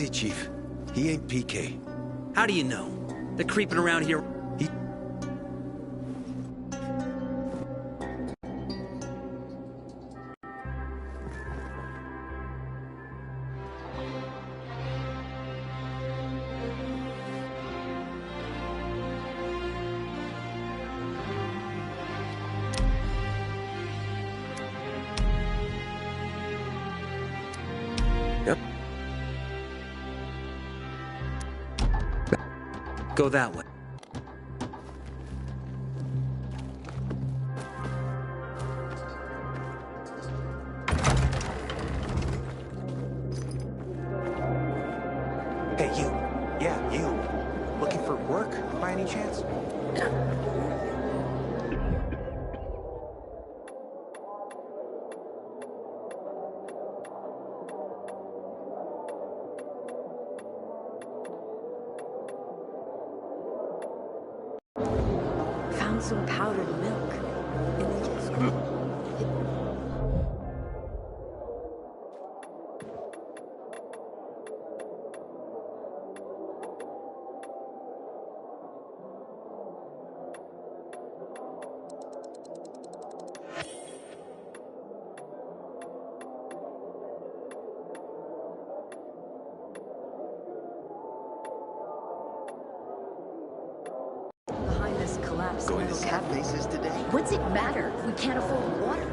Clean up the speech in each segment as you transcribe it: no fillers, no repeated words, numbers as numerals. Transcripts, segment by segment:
Easy, Chief. He ain't PK. How do you know? They're creeping around here. He... Yep. Go that way. Hey, you. Yeah, you. Looking for work, by any chance? Found some powdered milk. And they just... Behind this collapsed Going to metal sad cabinet. faces today? What's it matter? We can't afford water.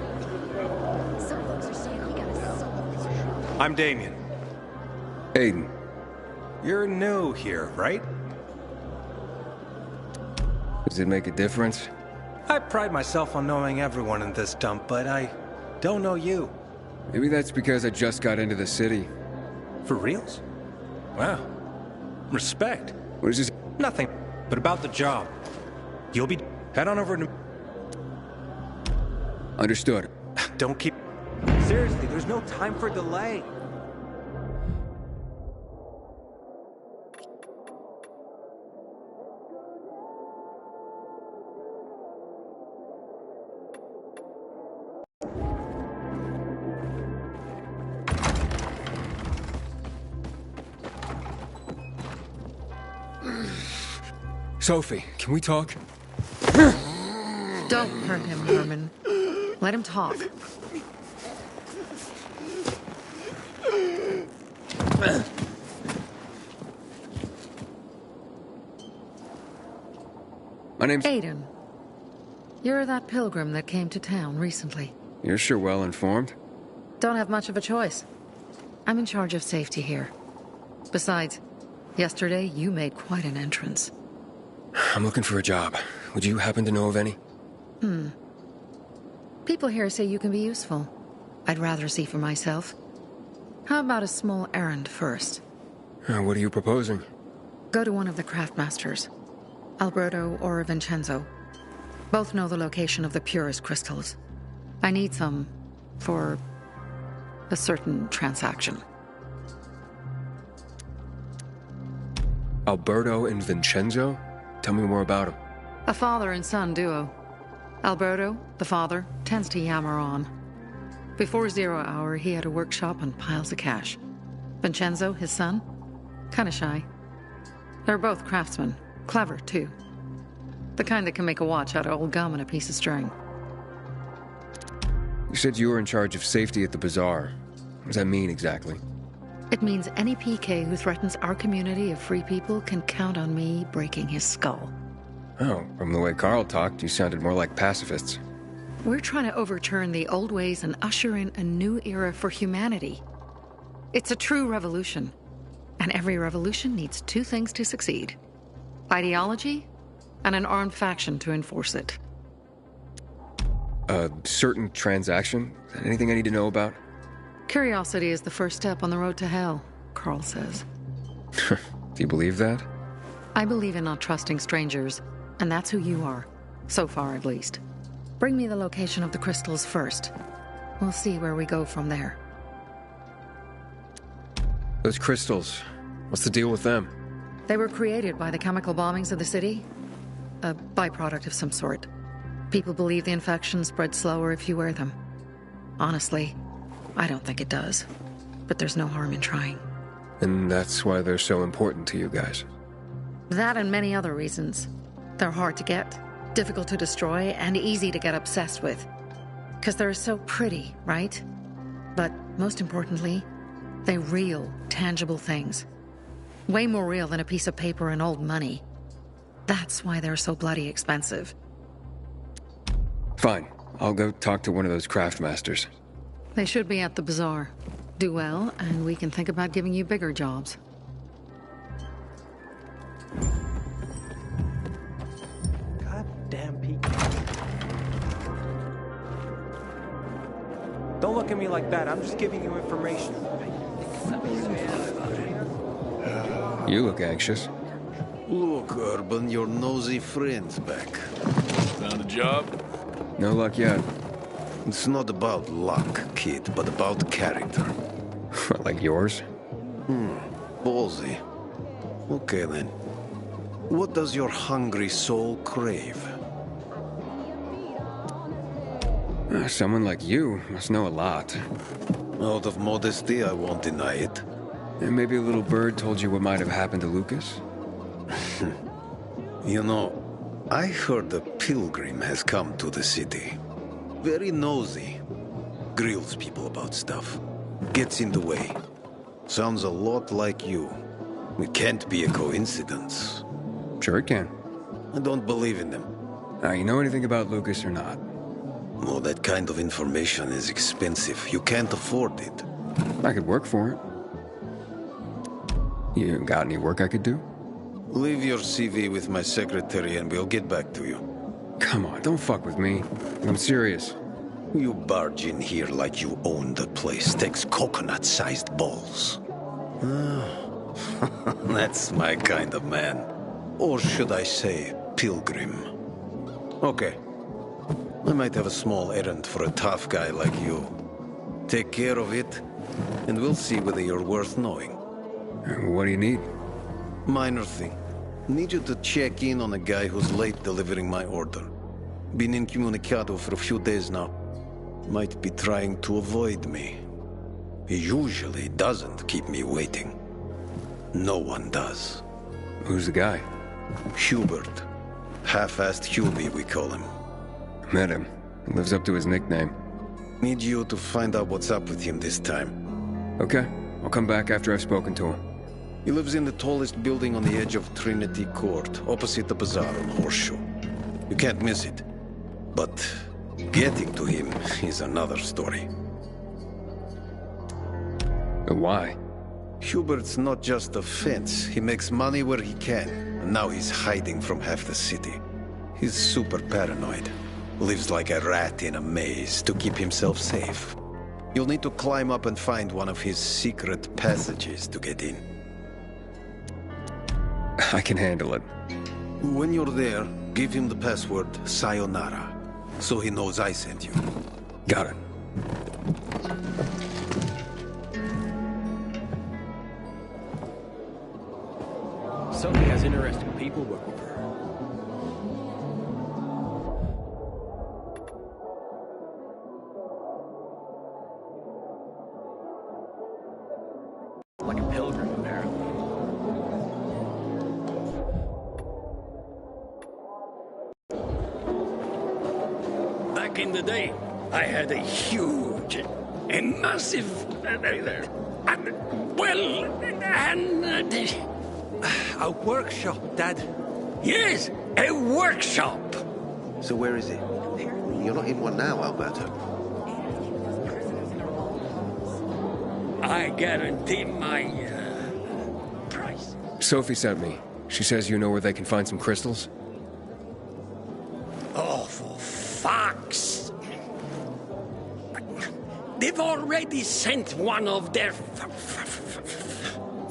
Some folks are saying we gotta sell. I'm Damien. Aiden, You're new here, right? does it make a difference? I pride myself on knowing everyone in this dump, but I don't know you. Maybe that's because I just got into the city. For reals? Wow. Respect. What is this? Nothing, but about the job. You'll be... Head on over to... Understood. Don't keep... Seriously, there's no time for delay. Sophie, can we talk? Don't hurt him, Herman. Let him talk. My name's... Aiden. You're that pilgrim that came to town recently. You're sure well informed. Don't have much of a choice. I'm in charge of safety here. Besides, yesterday you made quite an entrance. I'm looking for a job. Would you happen to know of any? People here say you can be useful. I'd rather see for myself. How about a small errand first? What are you proposing? Go to one of the craftmasters. Alberto or Vincenzo. Both know the location of the purest crystals. I need some for a certain transaction. Alberto and Vincenzo? Tell me more about them. A father and son duo. Alberto, the father, tends to yammer on. Before 0 hour, he had a workshop and piles of cash. Vincenzo, his son, kinda shy. They're both craftsmen, clever too. The kind that can make a watch out of old gum and a piece of string. You said you were in charge of safety at the bazaar. What does that mean exactly? It means any PK who threatens our community of free people can count on me breaking his skull. Oh, from the way Carl talked, you sounded more like pacifists. We're trying to overturn the old ways and usher in a new era for humanity. It's a true revolution. And every revolution needs two things to succeed: ideology and an armed faction to enforce it. A certain transaction? Anything I need to know about? Curiosity is the first step on the road to hell, Carl says. Do you believe that? I believe in not trusting strangers, and that's who you are. So far, at least. Bring me the location of the crystals first. We'll see where we go from there. Those crystals, what's the deal with them? They were created by the chemical bombings of the city. A byproduct of some sort. People believe the infection spreads slower if you wear them. Honestly, I don't think it does. But there's no harm in trying. And that's why they're so important to you guys. That and many other reasons. They're hard to get, difficult to destroy, and easy to get obsessed with. Because they're so pretty, right? But most importantly, they're real, tangible things. Way more real than a piece of paper and old money. That's why they're so bloody expensive. Fine. I'll go talk to one of those craft masters. They should be at the bazaar. Do well, and we can think about giving you bigger jobs. Goddamn Pete. Don't look at me like that. I'm just giving you information. You look anxious. Look, Urban, your nosy friend's back. Found a job? No luck yet. It's not about luck, kid, but about character. Like yours? Ballsy. Okay, then. What does your hungry soul crave? Someone like you must know a lot. Out of modesty, I won't deny it. And maybe a little bird told you what might have happened to Lucas? You know, I heard a pilgrim has come to the city. Very nosy. Grills people about stuff. Gets in the way. Sounds a lot like you. It can't be a coincidence. Sure it can. I don't believe in them. You know anything about Lucas or not? Oh, that kind of information is expensive. You can't afford it. I could work for it. You got any work I could do? Leave your CV with my secretary and we'll get back to you. Come on, don't fuck with me. I'm serious. You barge in here like you own the place. Takes coconut-sized balls. That's my kind of man. Or should I say, pilgrim. Okay. I might have a small errand for a tough guy like you. Take care of it, and we'll see whether you're worth knowing. What do you need? Minor thing. Need you to check in on a guy who's late delivering my order. Been incommunicado for a few days now. Might be trying to avoid me. He usually doesn't keep me waiting. No one does. Who's the guy? Hubert. Half-assed Hubie, we call him. Met him. Lives up to his nickname. Need you to find out what's up with him this time. Okay. I'll come back after I've spoken to him. He lives in the tallest building on the edge of Trinity Court, opposite the bazaar on Horseshoe. You can't miss it. But getting to him is another story. Why? Hubert's not just a fence. He makes money where he can. And now he's hiding from half the city. He's super paranoid. Lives like a rat in a maze to keep himself safe. You'll need to climb up and find one of his secret passages to get in. I can handle it. When you're there, give him the password Sayonara, so he knows I sent you. Got it. Sophie has interesting people working for her. Like a pilgrim, apparently. Back in the day, I had a huge, a massive, A workshop, Dad. yes, a workshop. So where is it? You're not in one now, Alberto. I guarantee my price. Sophie sent me. She says you know where they can find some crystals? Oh, for fuck's! They've already sent one of their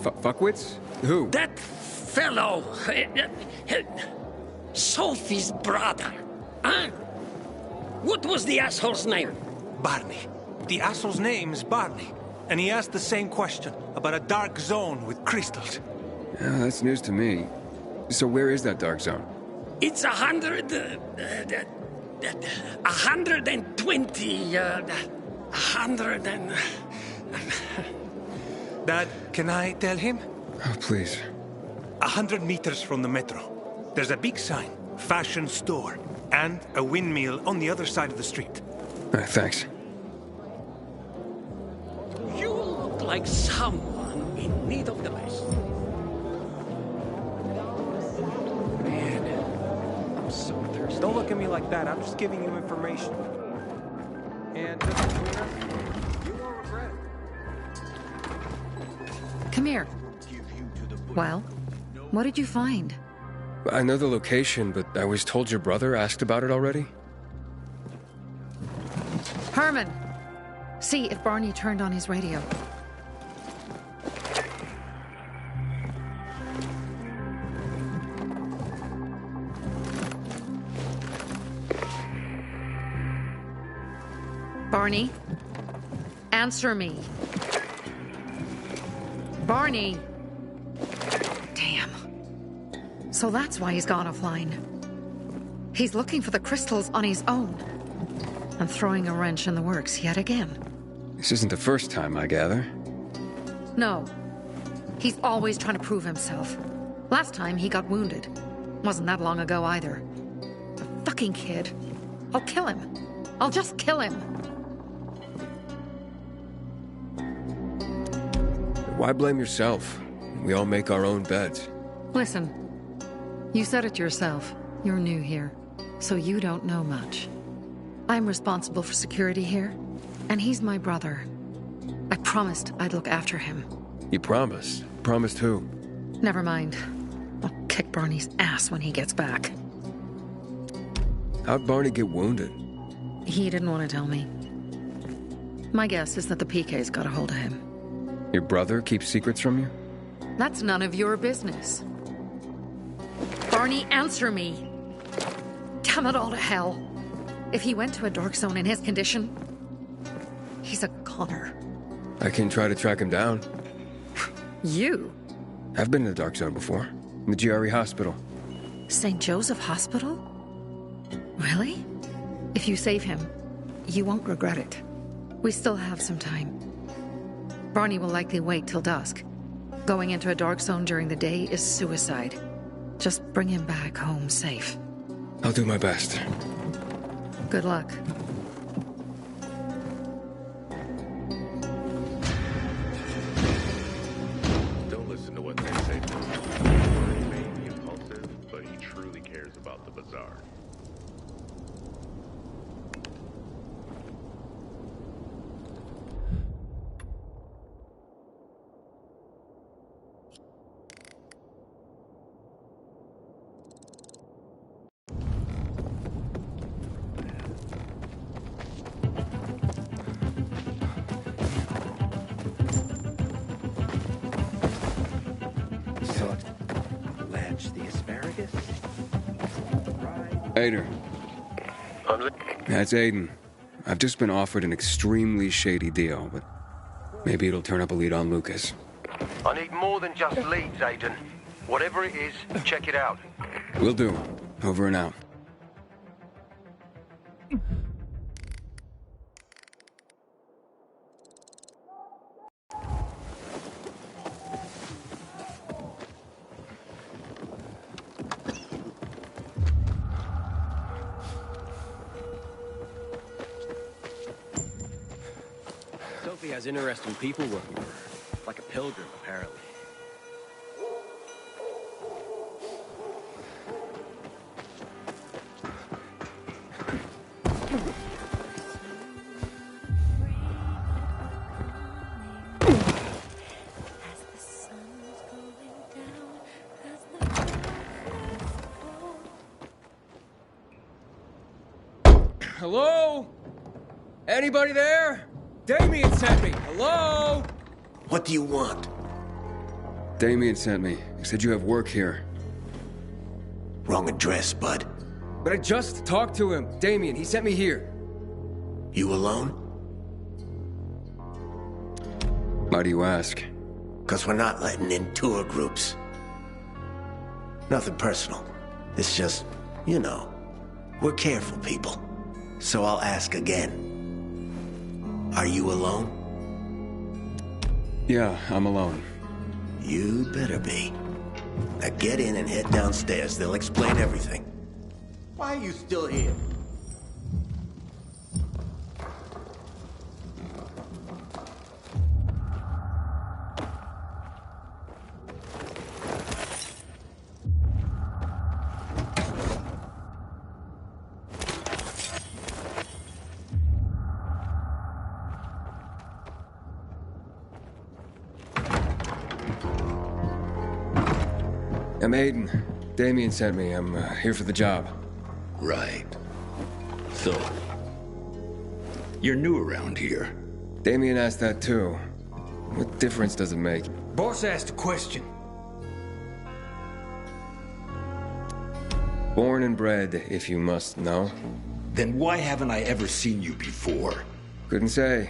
Fuckwits? Who? that fellow, Sophie's brother. Huh? What was the asshole's name? Barney. The asshole's name's Barney. And he asked the same question about a dark zone with crystals. That's news to me. So where is that dark zone? It's 120, 100 and... Dad, can I tell him? Oh, please. 100 meters from the metro. There's a big sign, fashion store, and a windmill on the other side of the street. Thanks. You look like someone in need of the best. Man, I'm so thirsty. Don't look at me like that. I'm just giving you information. And just between us, you won't regret it. Come here. Well, what did you find? I know the location, but I was told your brother asked about it already? Herman! See if Barney turned on his radio. Barney? Answer me. Barney! Damn. So that's why he's gone offline. He's looking for the crystals on his own. And throwing a wrench in the works yet again. This isn't the first time, I gather. No. He's always trying to prove himself. Last time he got wounded. Wasn't that long ago either. The fucking kid. I'll kill him. I'll just kill him. Why blame yourself? We all make our own beds. Listen. You said it yourself. You're new here. So you don't know much. I'm responsible for security here, and he's my brother. I promised I'd look after him. You promised? Promised who? Never mind. I'll kick Barney's ass when he gets back. How'd Barney get wounded? He didn't want to tell me. My guess is that the PK's got a hold of him. Your brother keeps secrets from you? That's none of your business. Barney, answer me! Damn it all to hell! If he went to a dark zone in his condition, he's a goner. I can try to track him down. You? I've been in the dark zone before. In the GRE hospital. St. Joseph Hospital? Really? If you save him, you won't regret it. We still have some time. Barney will likely wait till dusk. Going into a dark zone during the day is suicide. Just bring him back home safe. I'll do my best. Good luck. Don't listen to what they say. He may be impulsive, but he truly cares about the bazaar. Ader. That's Aiden. I've just been offered an extremely shady deal, but maybe it'll turn up a lead on Lucas. I need more than just leads, Aiden. Whatever it is, check it out. Will do. Over and out. Sophie has interesting people working for her. Like a pilgrim, apparently. Hello? Anybody there? Damien sent me. Hello? What do you want? Damien sent me. He said you have work here. Wrong address, bud. But I just talked to him. Damien, he sent me here. You alone? Why do you ask? 'Cause we're not letting in tour groups. Nothing personal. It's just, you know, we're careful people. So I'll ask again. Are you alone? Yeah, I'm alone. You better be. Now get in and head downstairs. They'll explain everything. Why are you still here? I'm Aiden. Damien sent me. I'm here for the job. Right. So, you're new around here. Damien asked that too. What difference does it make? Boss asked a question. Born and bred, if you must know. Then why haven't I ever seen you before? Couldn't say.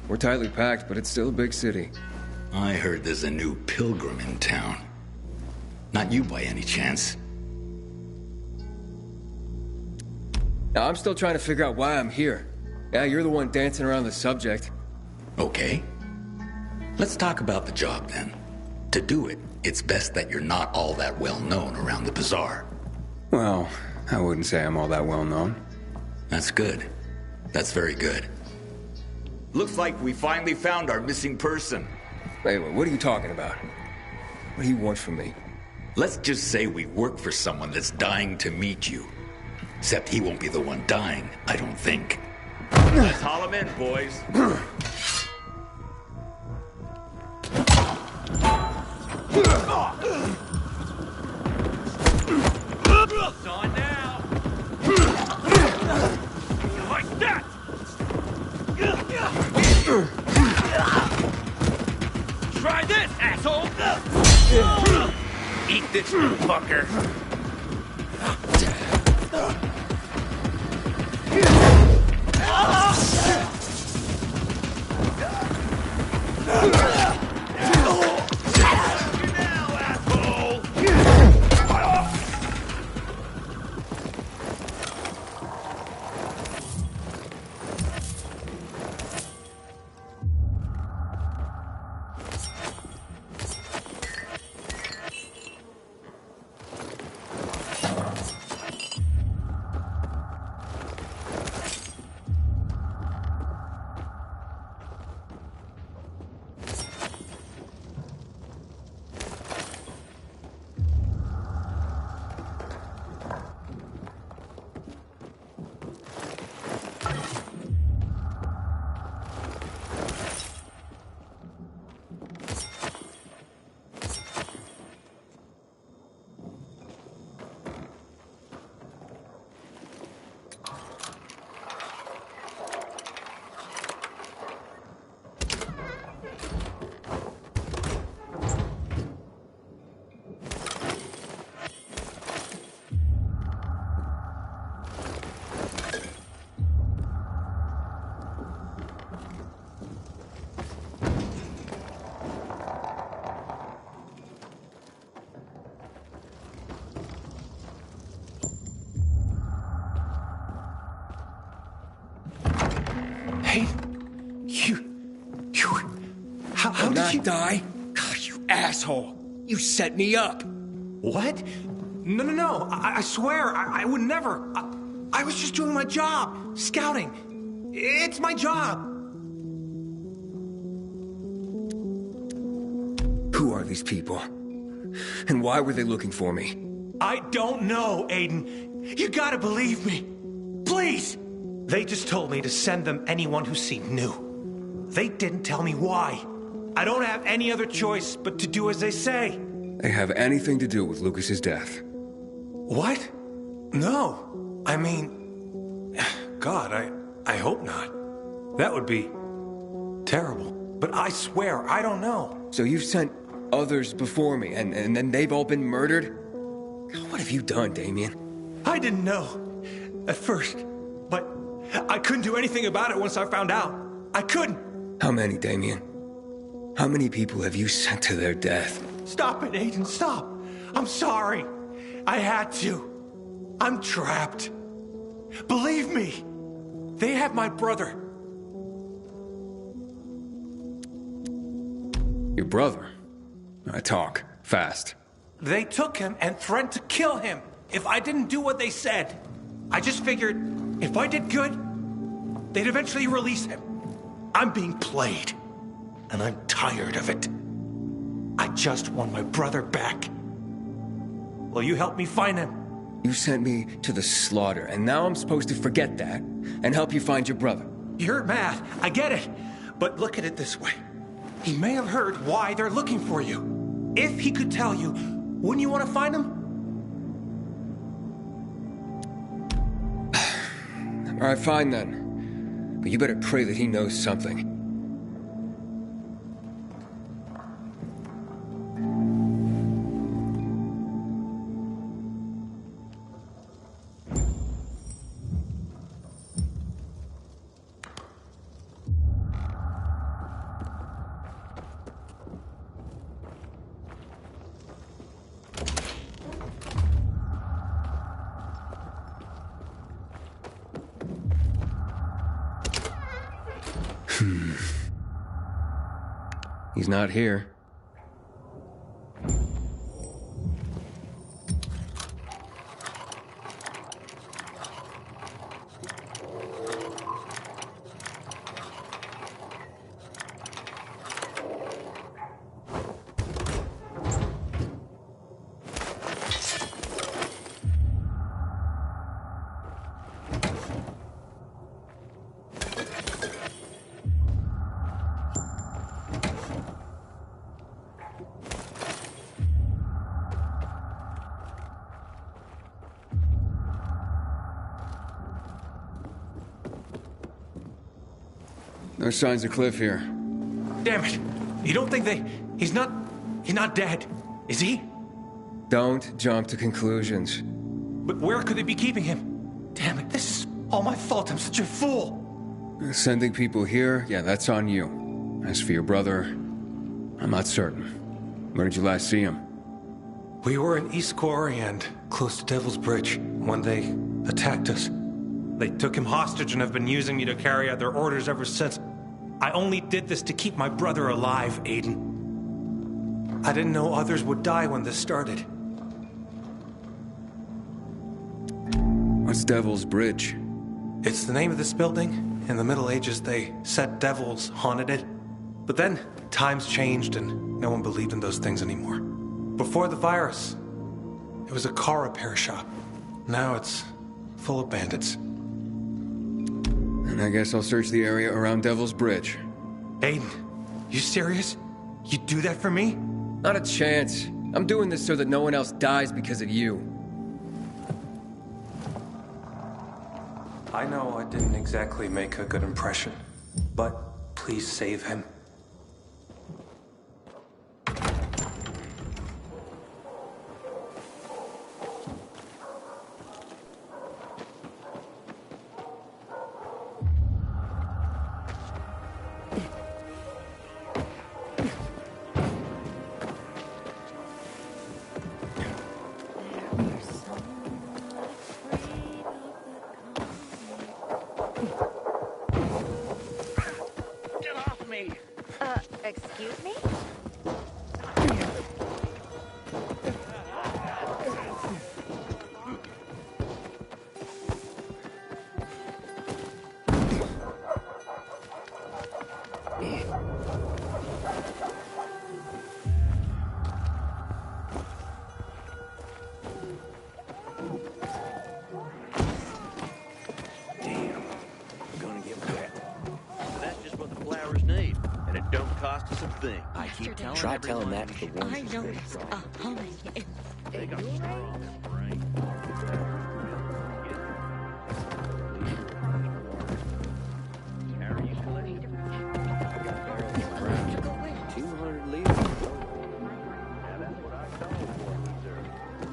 We're tightly packed, but it's still a big city. I heard there's a new pilgrim in town. Not you by any chance. Now, I'm still trying to figure out why I'm here. Yeah, you're the one dancing around the subject. Okay. Let's talk about the job then. To do it, it's best that you're not all that well known around the bazaar. Well, I wouldn't say I'm all that well known. That's good. That's very good. Looks like we finally found our missing person. Wait, what are you talking about? What do you want from me? Let's just say we work for someone that's dying to meet you. Except he won't be the one dying, I don't think. Let's haul him in, boys. It's on now. Like that. Try this, asshole. Eat this, fucker. How did you die? You asshole! You set me up! What? No. I swear, I would never. I was just doing my job. Scouting. It's my job. Who are these people? And why were they looking for me? I don't know, Aiden. You gotta believe me. Please! They just told me to send them anyone who seemed new. They didn't tell me why. I don't have any other choice but to do as they say. They have anything to do with Lucas's death? What? No. I mean... God, I hope not. That would be... terrible. But I swear, I don't know. So you've sent others before me, and then they've all been murdered? What have you done, Damien? I didn't know. At first. But I couldn't do anything about it once I found out. I couldn't. How many, Damien? How many people have you sent to their death? Stop it, Aiden, stop. I'm sorry. I had to. I'm trapped. Believe me. They have my brother. Your brother? I talk. Fast. They took him and threatened to kill him if I didn't do what they said. I just figured if I did good, they'd eventually release him. I'm being played, and I'm tired of it. I just want my brother back. Will you help me find him? You sent me to the slaughter, and now I'm supposed to forget that and help you find your brother. You're mad, I get it. But look at it this way. He may have heard why they're looking for you. If he could tell you, wouldn't you want to find him? All right, fine then. But you better pray that he knows something. He's not here. No signs of Cliff here. Damn it. You don't think he's not dead, is he? Don't jump to conclusions. But where could they be keeping him? Damn it, this is all my fault. I'm such a fool. Sending people here, yeah, that's on you. As for your brother, I'm not certain. Where did you last see him? We were in East Quarry and close to Devil's Bridge when they attacked us. They took him hostage and have been using me to carry out their orders ever since. I only did this to keep my brother alive, Aiden. I didn't know others would die when this started. What's Devil's Bridge? It's the name of this building. In the Middle Ages, they said devils haunted it. But then, times changed and no one believed in those things anymore. Before the virus, it was a car repair shop. Now it's full of bandits. And I guess I'll search the area around Devil's Bridge. Aiden, you serious? You'd do that for me? Not a chance. I'm doing this so that no one else dies because of you. I know I didn't exactly make a good impression, but please save him. Excuse me? Try telling that to the woman. I noticed a humming in They got strong brain. Carry collection. 200 liters. Yeah, that's what I told for, sir.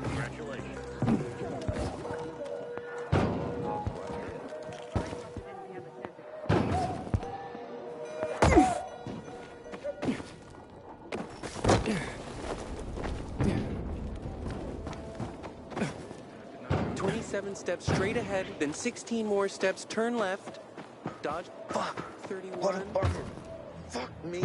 Congratulations. 27 steps straight ahead, then 16 more steps, turn left, dodge. Fuck. 31. What a bummer. Fuck me.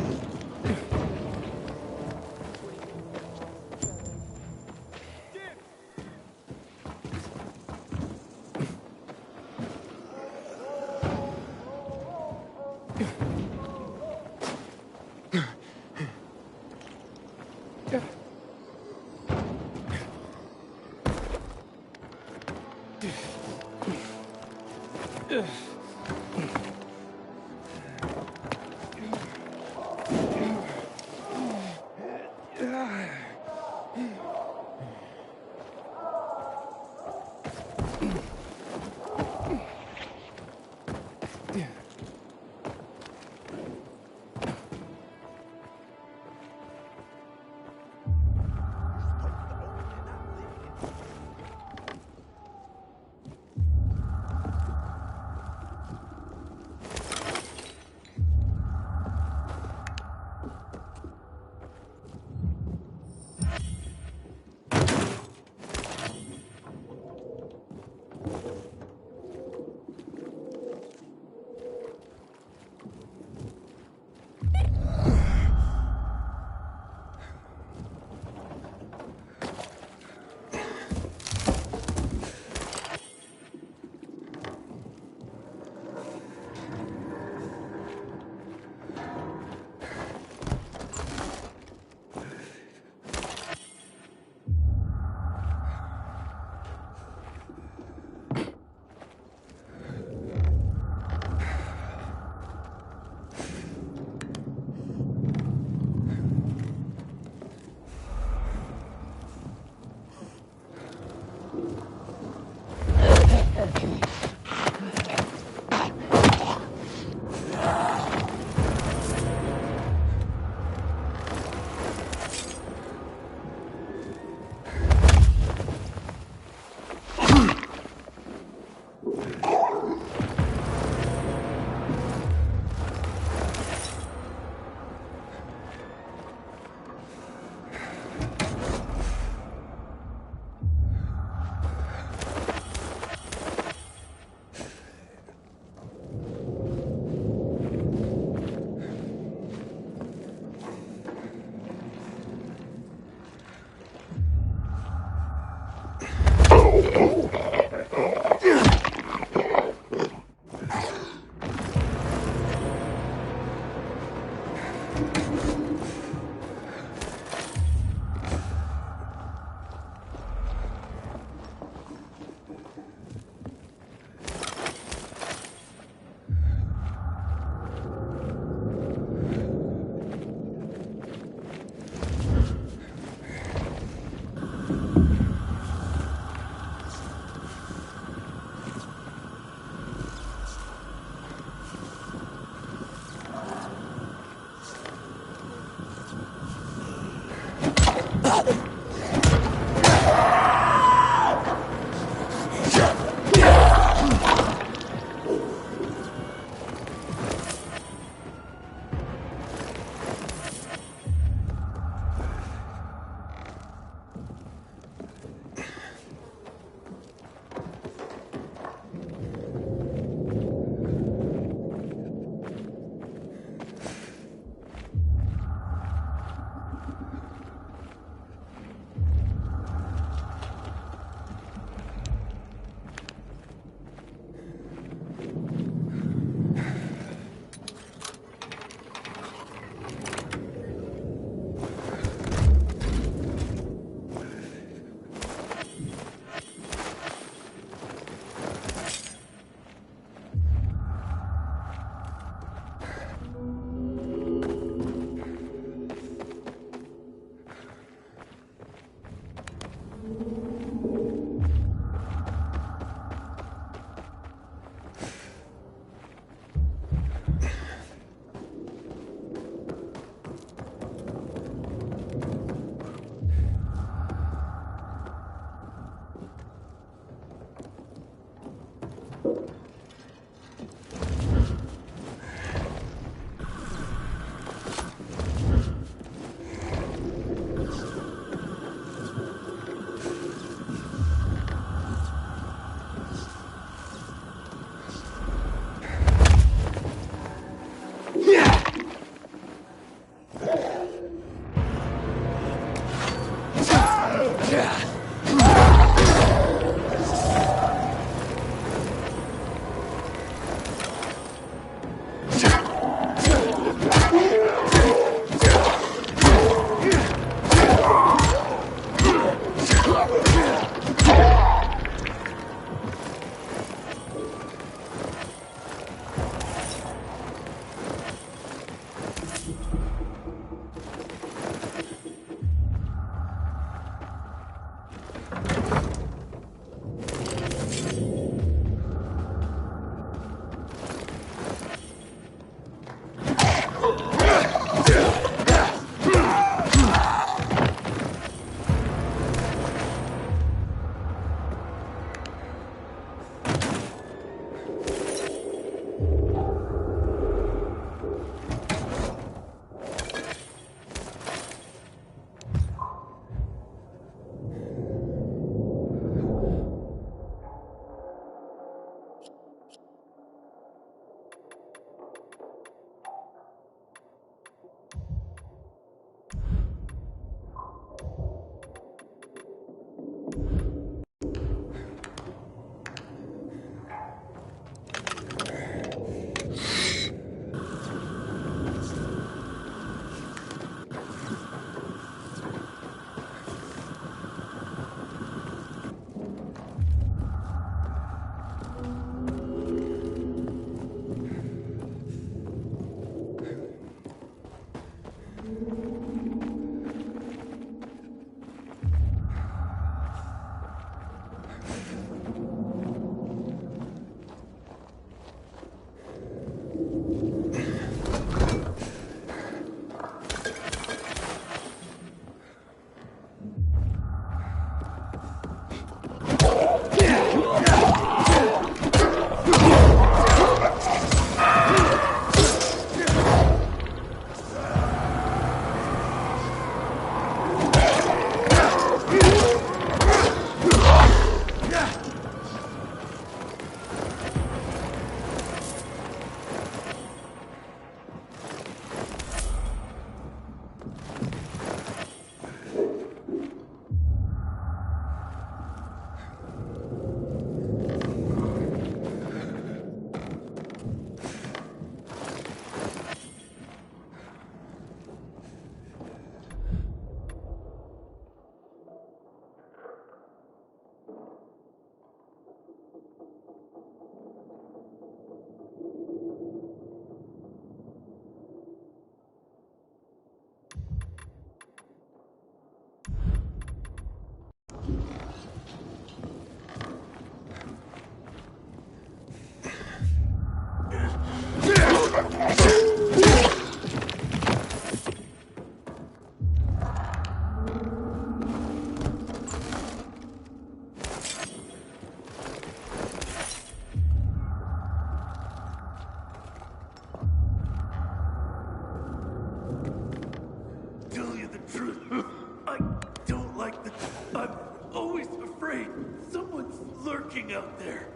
lurking out there.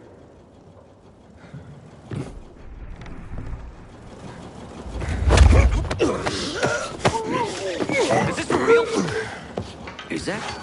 Is this for real? Is that?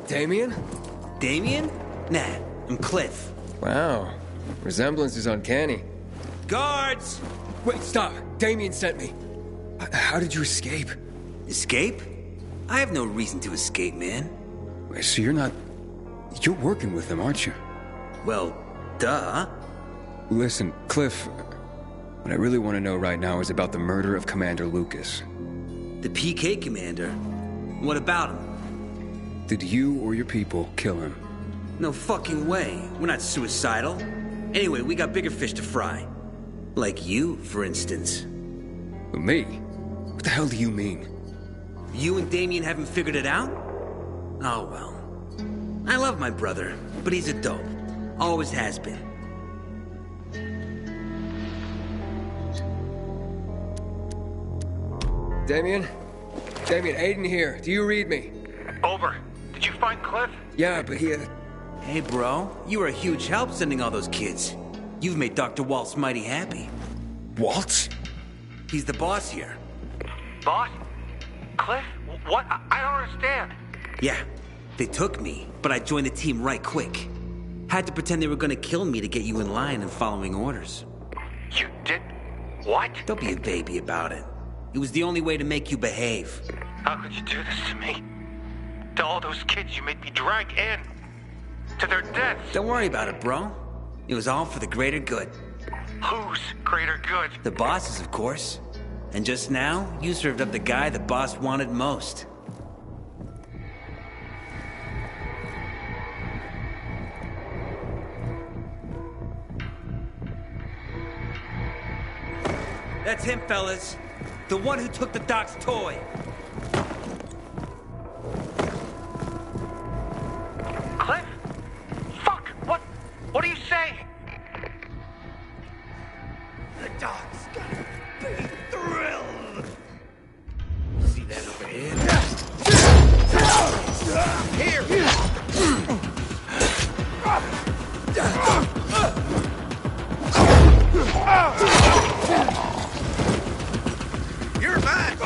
Damien? Damien? Nah, I'm Cliff. Wow. Resemblance is uncanny. Guards! Wait, stop. Damien sent me. How did you escape? Escape? I have no reason to escape, man. Wait, so you're not... You're working with them, aren't you? Well, duh. Listen, Cliff, what I really want to know right now is about the murder of Commander Lucas. The PK commander? What about him? Did you or your people kill him? No fucking way. We're not suicidal. Anyway, we got bigger fish to fry. Like you, for instance. Me? What the hell do you mean? You and Damien haven't figured it out? Oh well. I love my brother, but he's a dope. Always has been. Damien? Damien, Aiden here. Do you read me? Over. Did you find Cliff? Yeah, but he... Hey, bro. You were a huge help sending all those kids. You've made Dr. Waltz mighty happy. Waltz? He's the boss here. Boss? Cliff? What? I don't understand. Yeah. They took me, but I joined the team right quick. Had to pretend they were gonna kill me to get you in line and following orders. You did... what? Don't be a baby about it. It was the only way to make you behave. How could you do this to me? To all those kids you made me drag in. To their deaths. Don't worry about it, bro. It was all for the greater good. Whose greater good? The boss's, of course. And just now, you served up the guy the boss wanted most. That's him, fellas. The one who took the doc's toy. Cliff? Fuck! What are you saying? The dog's gonna be thrilled. See that over here? Here! You're mine!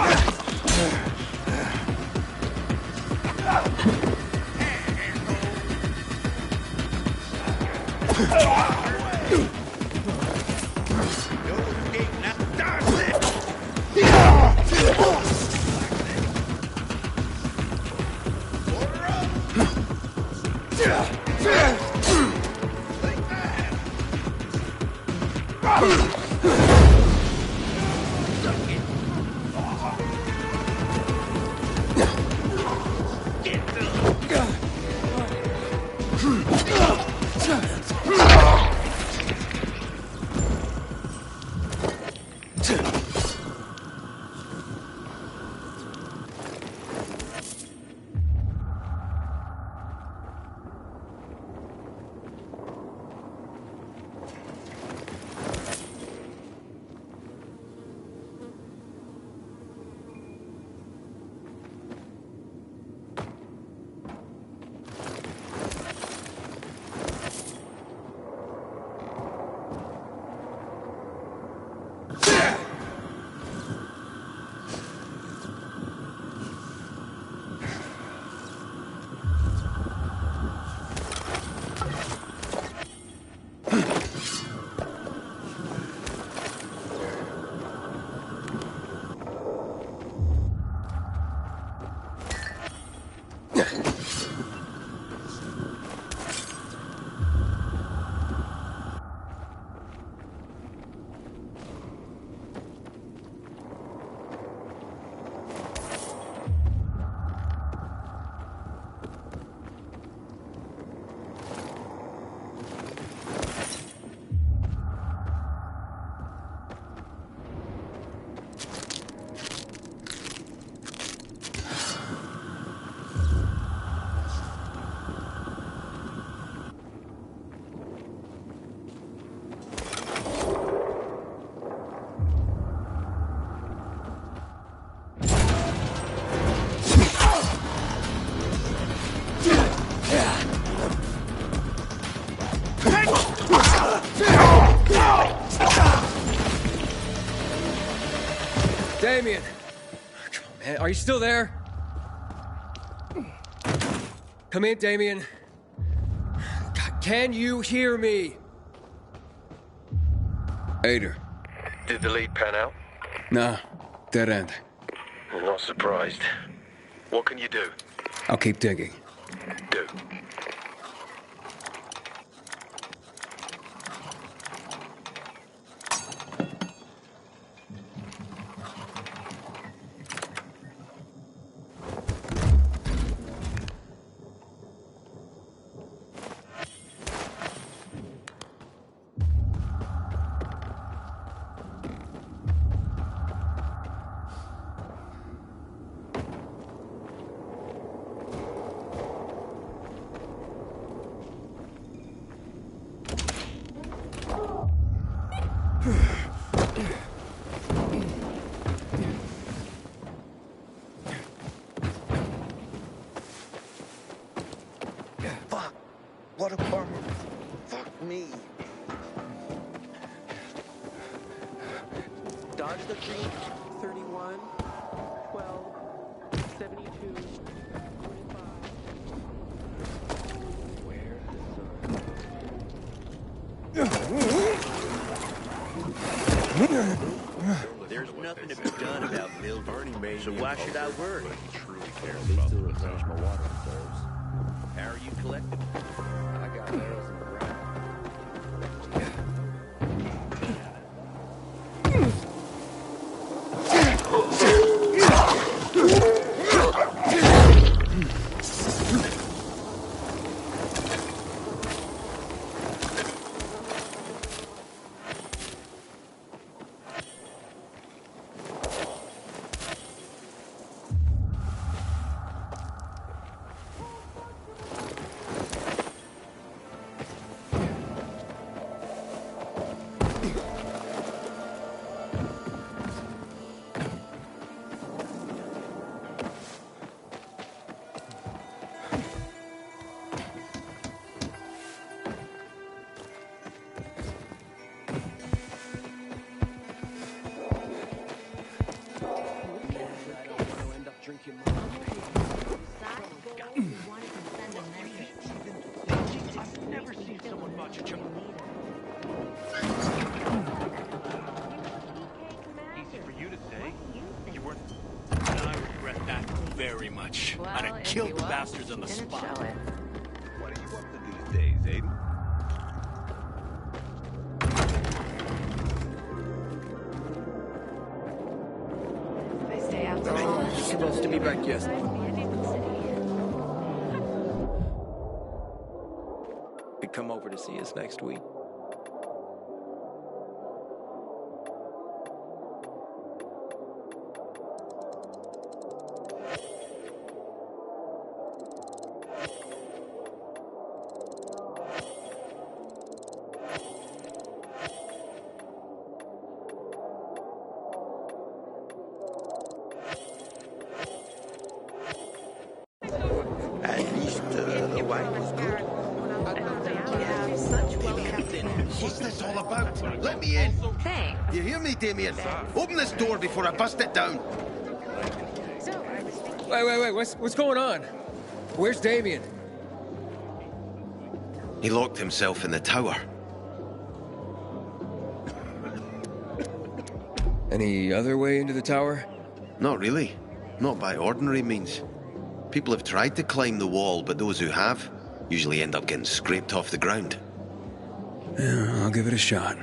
Damien! Come on, man. Are you still there? Come in, Damien. God, can you hear me? Ader. Did the lead pan out? Nah, dead end. I'm not surprised. What can you do? I'll keep digging. Do. Fuck! What a bummer. Fuck me. Dodge the creek. 31, 12, 72, 25. There's nothing to be done about mildew, so why should I worry? At least to replenish my water reserves. How are you collecting? I got barrels in the ground. Very much. I'd have killed the bastards on the spot. What are you up to these days, Aiden? They stay outside. You're supposed to be back yesterday. Could come over to see us next week. At least the wine was good. What's this all about? Let me in. Thanks. You hear me, Damien? Open this door before I bust it down. Wait. What's going on? Where's Damien? He locked himself in the tower. Any other way into the tower? Not really. Not by ordinary means. People have tried to climb the wall, but those who have usually end up getting scraped off the ground. Yeah, I'll give it a shot.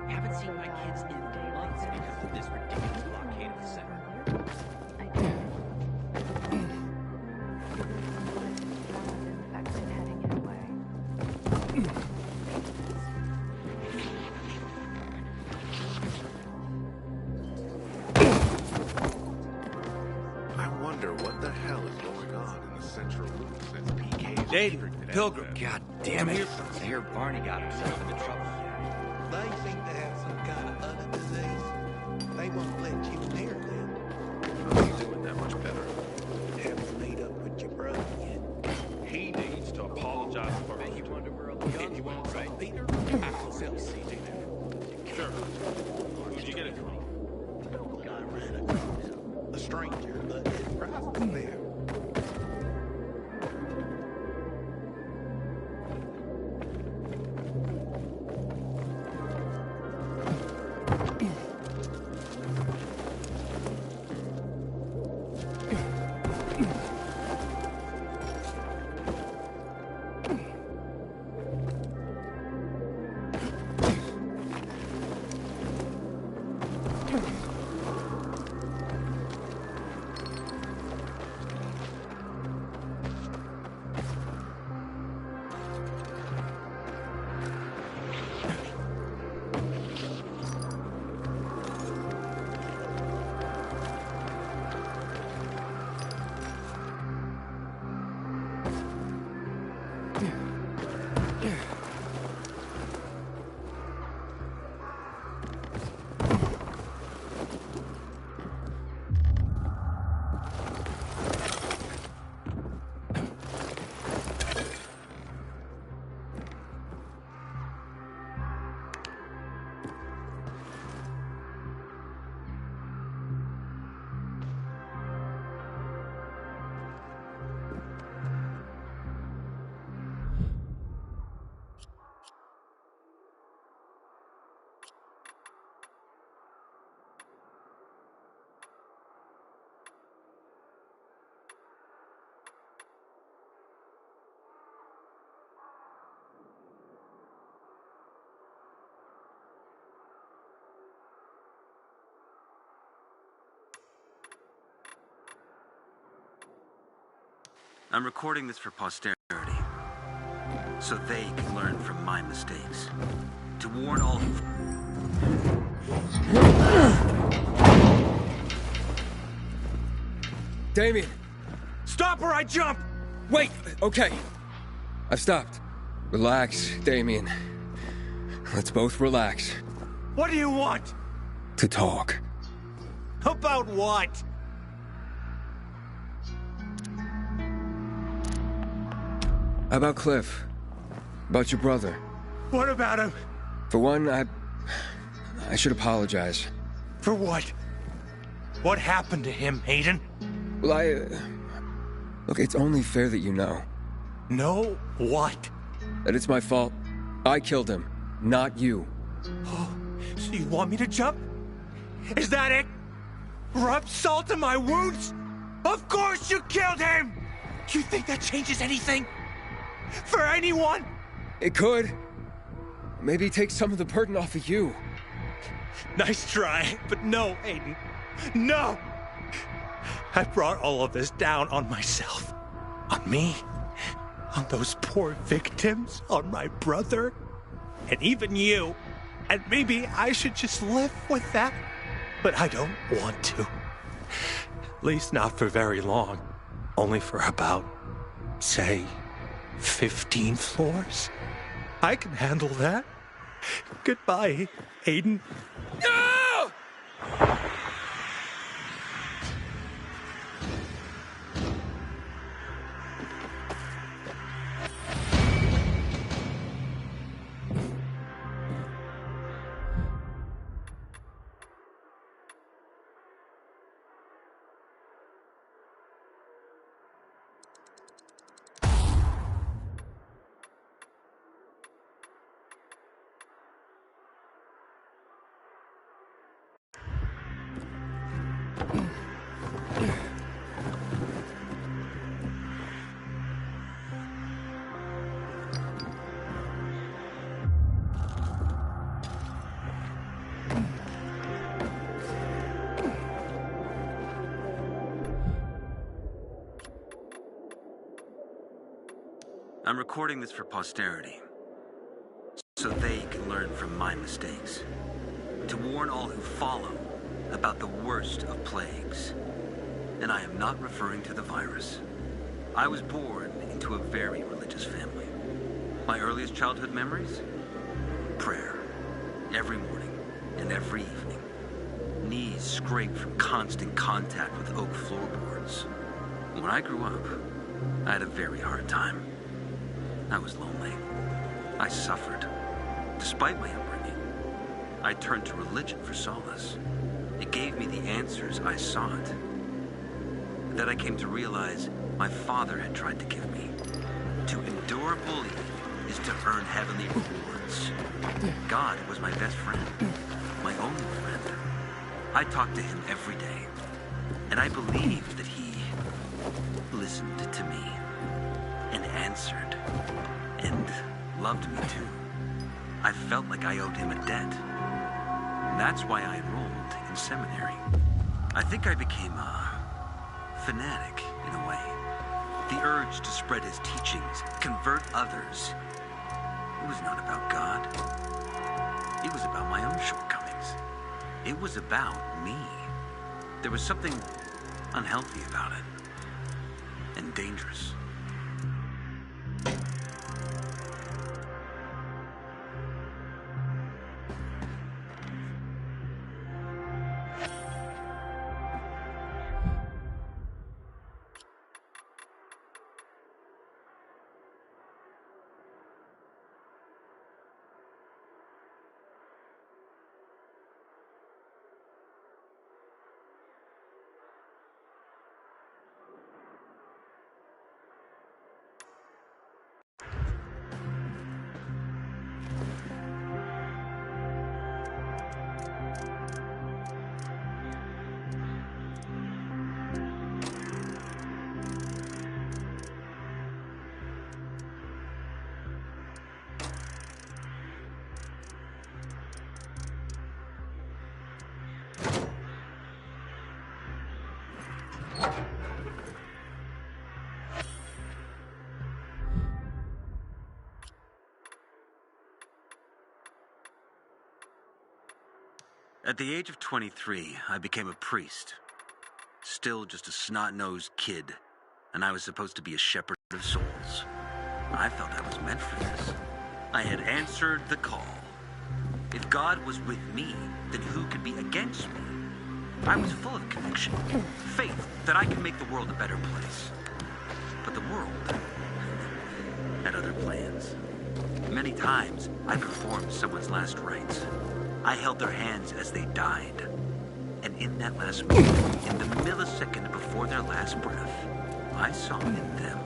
Haven't seen my kids in months because of this ridiculous blockade of the center. I wonder what the hell is going on in the central loop since PK's Aiden, Pilgrim. God damn it. I hear Barney got himself into trouble. They seem to have some kind of other disease. They won't let you near them. I'm doing that much better. Haven't made up with your brother yet. He needs to apologize first. You wonder where all the If guns you went, want right? some Peter, I will sell CJ now. Sure. Who'd you get it from? Guy ran across a stranger, but his price was fair. I'm recording this for posterity, so they can learn from my mistakes. To warn all Damien! Stop or I jump! Wait! Okay. I've stopped. Relax, Damien. Let's both relax. What do you want? To talk. About what? How about Cliff? About your brother? What about him? For one, I should apologize. For what? What happened to him, Aiden? Well, look, it's only fair that you know. Know what? That it's my fault. I killed him, not you. Oh, so you want me to jump? Is that it? Rub salt in my wounds? Of course you killed him! You think that changes anything? For anyone? It could. Maybe take some of the burden off of you. Nice try, but no, Aiden. No! I brought all of this down on myself. On me. On those poor victims. On my brother. And even you. And maybe I should just live with that. But I don't want to. At least not for very long. Only for about, say, 15 floors. I can handle that. Goodbye, Aiden. No! I'm recording this for posterity, so they can learn from my mistakes. To warn all who follow about the worst of plagues. And I am not referring to the virus. I was born into a very religious family. My earliest childhood memories? Prayer. Every morning and every evening. Knees scraped from constant contact with oak floorboards. When I grew up, I had a very hard time. I was lonely. I suffered. Despite my upbringing, I turned to religion for solace. It gave me the answers I sought. Then I came to realize my father had tried to give me. To endure bullying is to earn heavenly rewards. God was my best friend, my only friend. I talked to him every day, and I believed that he listened to me and answered and loved me too. I felt like I owed him a debt. That's why I enrolled in seminary. I think I became a fanatic in a way. The urge to spread his teachings, convert others. It was not about God. It was about my own shortcomings. It was about me. There was something unhealthy about it. And dangerous. At the age of 23, I became a priest. Still just a snot-nosed kid, and I was supposed to be a shepherd of souls. I felt I was meant for this. I had answered the call. If God was with me, then who could be against me? I was full of conviction, faith that I could make the world a better place. But the world had other plans. Many times, I performed someone's last rites. I held their hands as they died. And in that last moment, in the millisecond before their last breath, I saw in them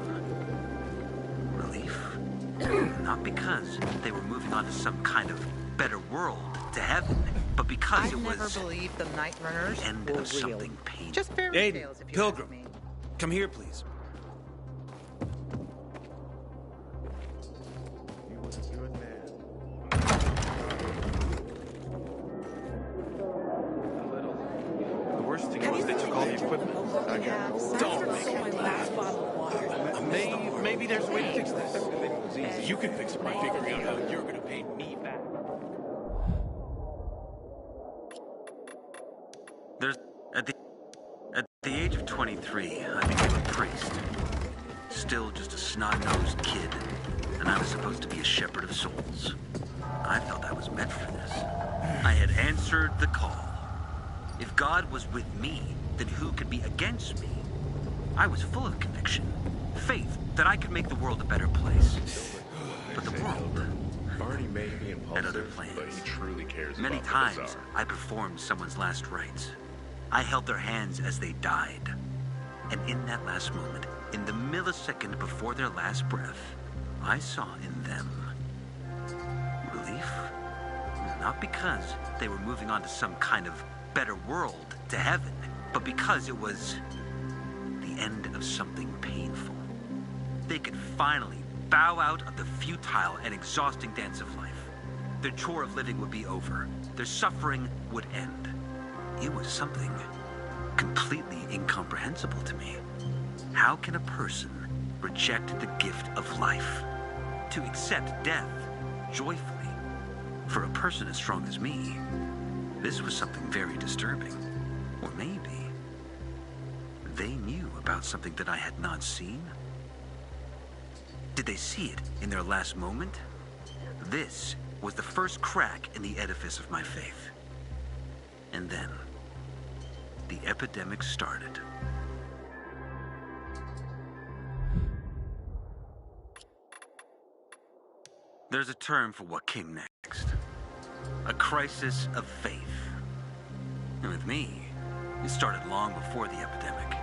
relief. Not because they were moving on to some kind of better world, to heaven, but because it was never believed the Night Runners the end were of something painful. Just fairy Aiden, tales, if you Pilgrim, ask me. come here, please. The worst thing was they took all the equipment. Don't make it last bottle of water. Maybe there's a way to fix this. You can fix it by figuring out how you're gonna pay me back. At the age of 23, I became a priest. Still just a snot-nosed kid, and I was supposed to be a shepherd of souls. I felt I was meant for this. I had answered the call. If God was with me, then who could be against me? I was full of conviction, faith that I could make the world a better place. But the world Barney may be had other impulsive, plans. but he truly cares Many about the times, bizarre. I performed someone's last rites. I held their hands as they died. And in that last moment, in the millisecond before their last breath, I saw in them relief. Not because they were moving on to some kind of better world, to heaven, but because it was the end of something painful. They could finally bow out of the futile and exhausting dance of life. Their chore of living would be over. Their suffering would end. It was something completely incomprehensible to me. How can a person reject the gift of life? To accept death joyfully? For a person as strong as me, this was something very disturbing. Or maybe they knew about something that I had not seen Did they see it in their last moment? This was the first crack in the edifice of my faith. And then, the epidemic started. There's a term for what came next. A crisis of faith. And with me, it started long before the epidemic.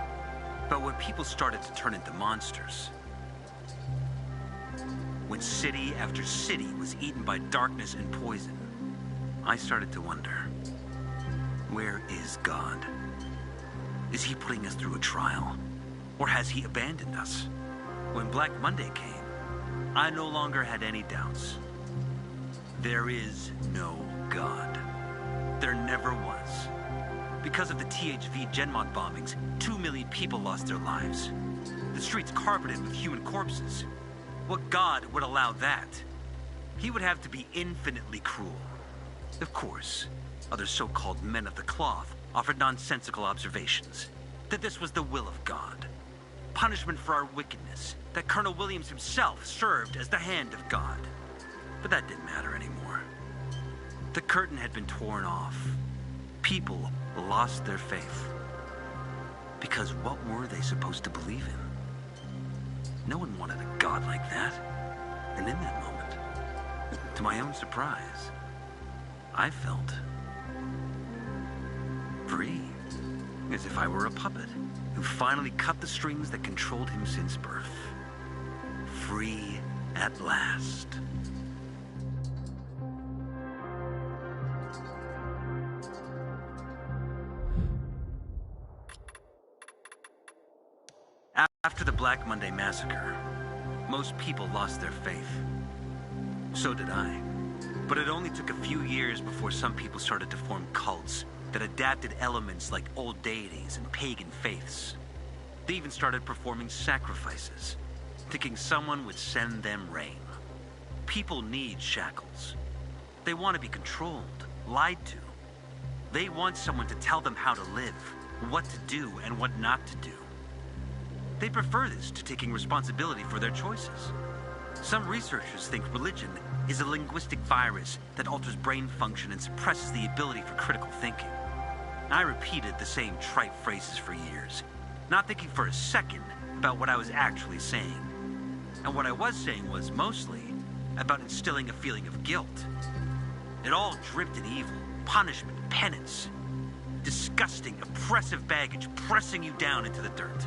But when people started to turn into monsters, when city after city was eaten by darkness and poison, I started to wonder, where is God? Is he putting us through a trial? Or has he abandoned us? When Black Monday came, I no longer had any doubts. There is no God. There never was. Because of the THV Genmod bombings, 2 million people lost their lives. The streets carpeted with human corpses. What God would allow that? He would have to be infinitely cruel. Of course, other so-called men of the cloth offered nonsensical observations. That this was the will of God. Punishment for our wickedness. That Colonel Williams himself served as the hand of God. But that didn't matter anymore. The curtain had been torn off. People lost their faith. Because what were they supposed to believe in? No one wanted a God like that. And in that moment, to my own surprise, I felt free. As if I were a puppet who finally cut the strings that controlled him since birth. Free at last. After the Black Monday massacre, most people lost their faith. So did I. But it only took a few years before some people started to form cults that adapted elements like old deities and pagan faiths. They even started performing sacrifices, thinking someone would send them rain. People need shackles. They want to be controlled, lied to. They want someone to tell them how to live, what to do and what not to do. They prefer this to taking responsibility for their choices. Some researchers think religion is a linguistic virus that alters brain function and suppresses the ability for critical thinking. I repeated the same trite phrases for years, not thinking for a second about what I was actually saying. And what I was saying was mostly about instilling a feeling of guilt. It all dripped in evil, punishment, penance. Disgusting, oppressive baggage pressing you down into the dirt.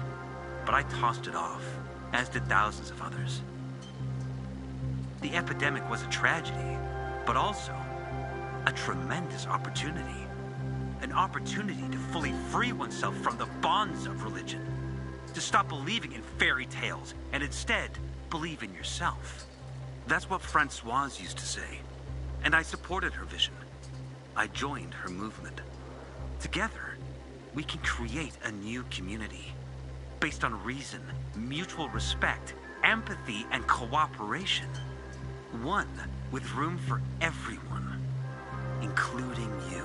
But I tossed it off, as did thousands of others. The epidemic was a tragedy, but also a tremendous opportunity. An opportunity to fully free oneself from the bonds of religion. To stop believing in fairy tales and instead believe in yourself. That's what Francoise used to say, and I supported her vision. I joined her movement. Together, we can create a new community based on reason, mutual respect, empathy, and cooperation. One with room for everyone, including you.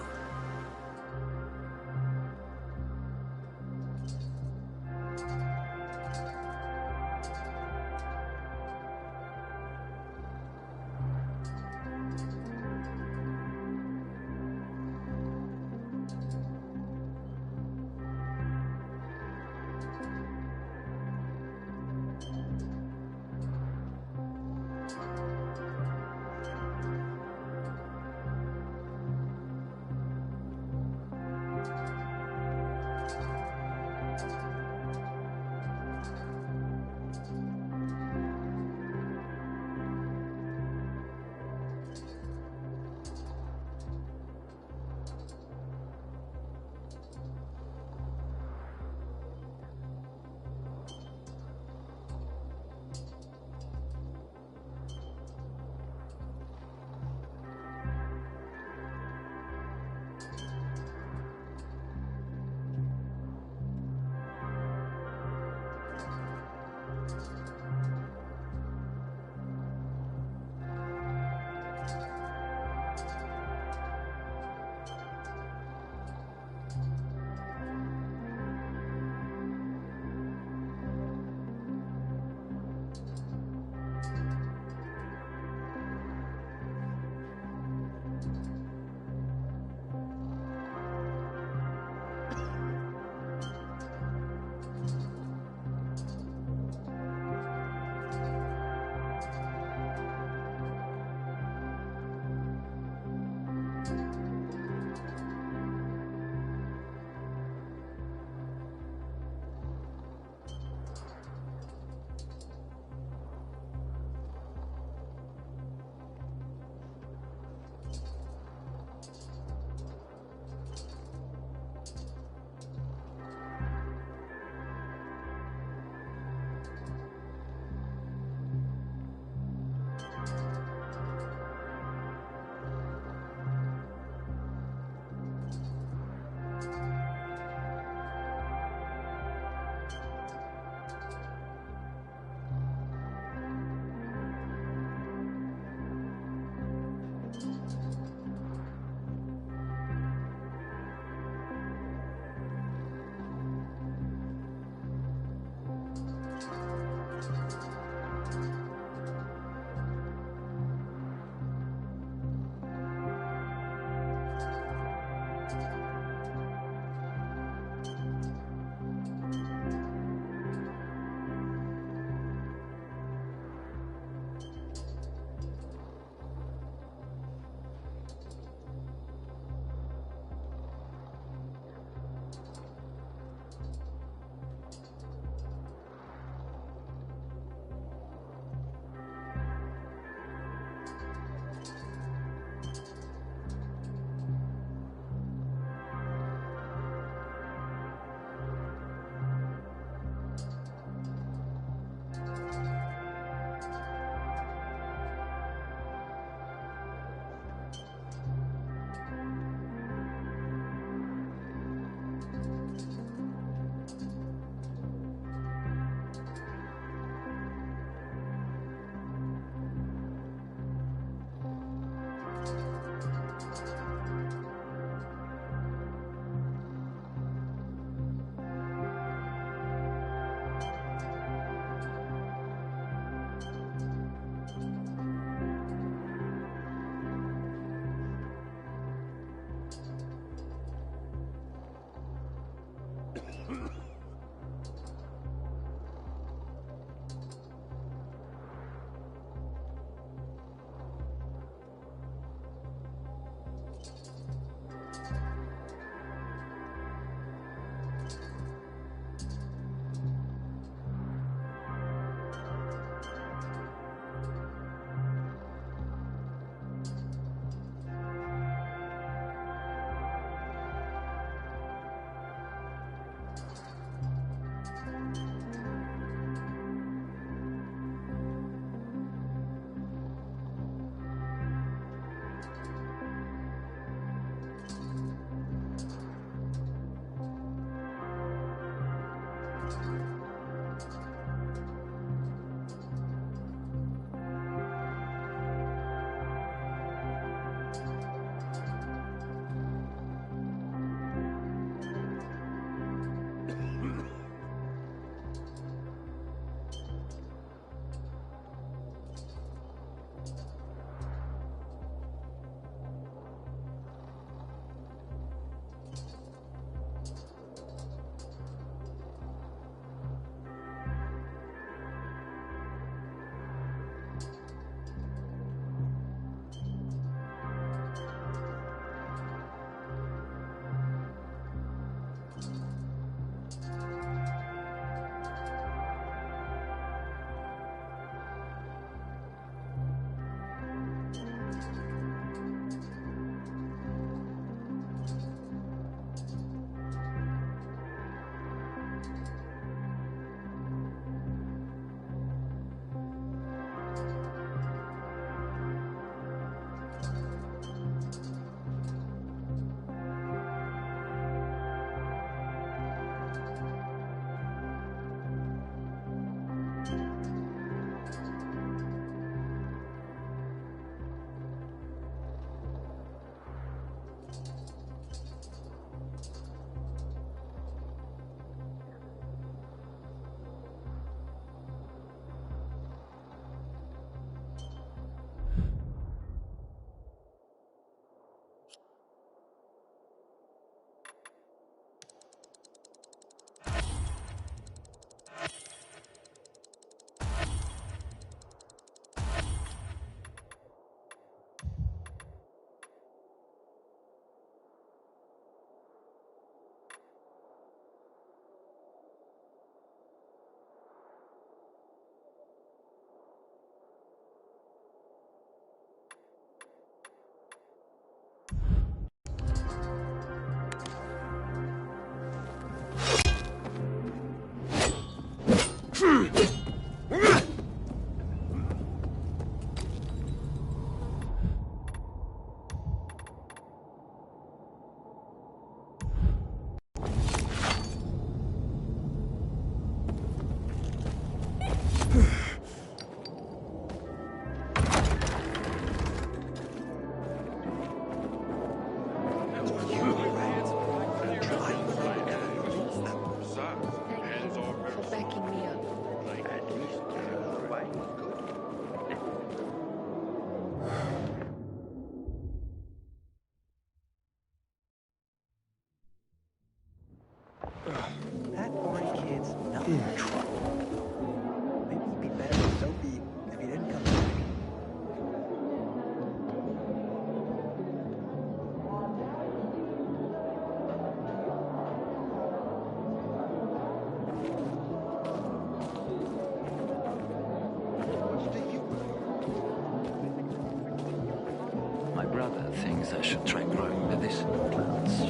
brother thinks I should try growing medicinal plants,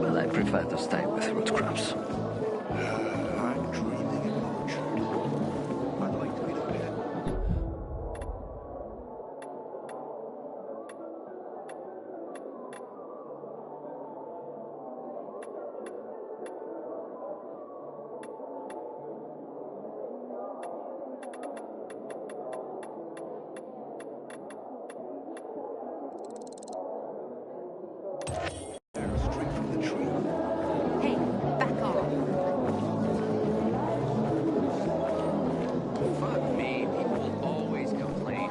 but I prefer to stay with root crops. I'm dreaming an orchard. I'd like to be the pet. Hey, back off. Fuck me, people always complain.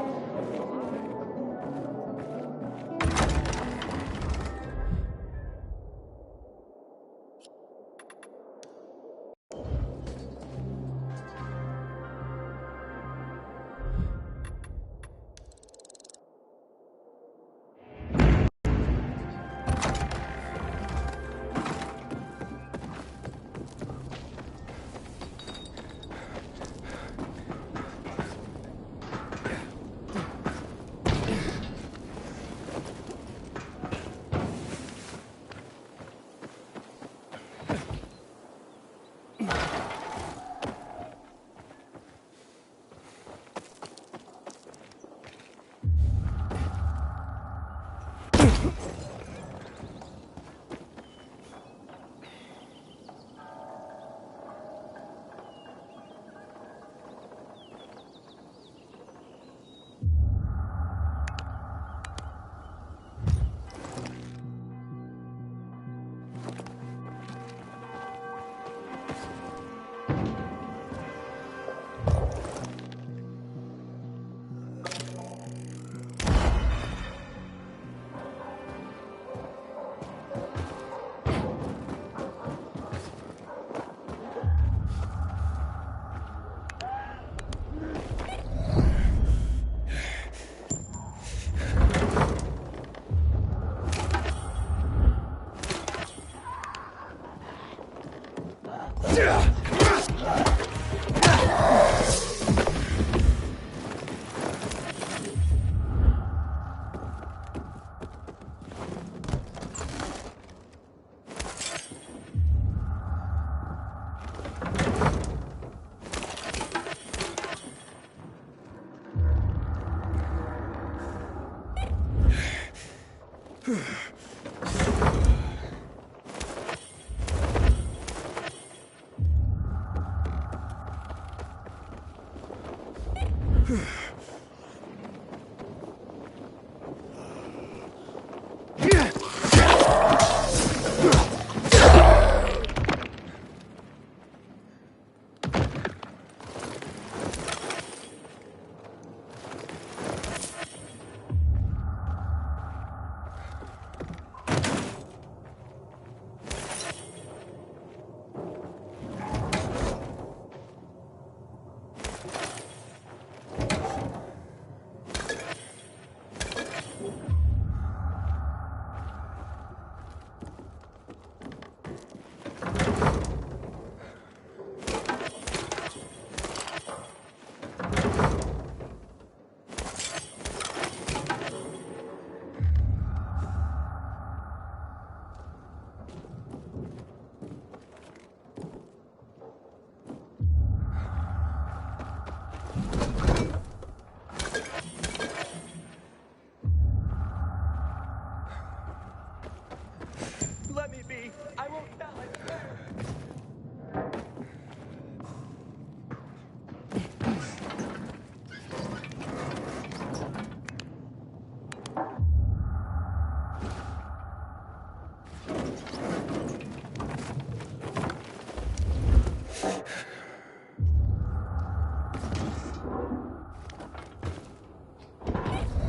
Let me be. I won't die.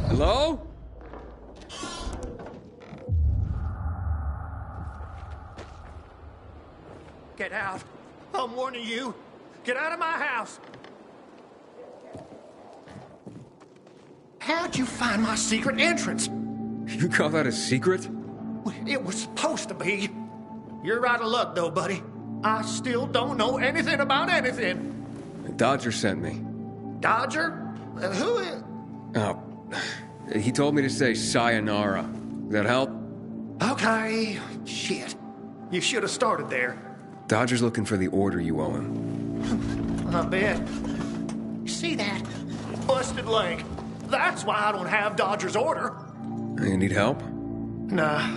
Hello? Get out. I'm warning you. Get out of my house. How'd you find my secret entrance? You call that a secret? It was supposed to be. You're out of luck, though, buddy. I still don't know anything about anything. Dodger sent me. Dodger? Who is... Oh, He told me to say sayonara. That help? Okay. Shit. You should have started there. Dodger's looking for the order you owe him. I bet. See that? Busted leg. That's why I don't have Dodger's order. You need help? Nah.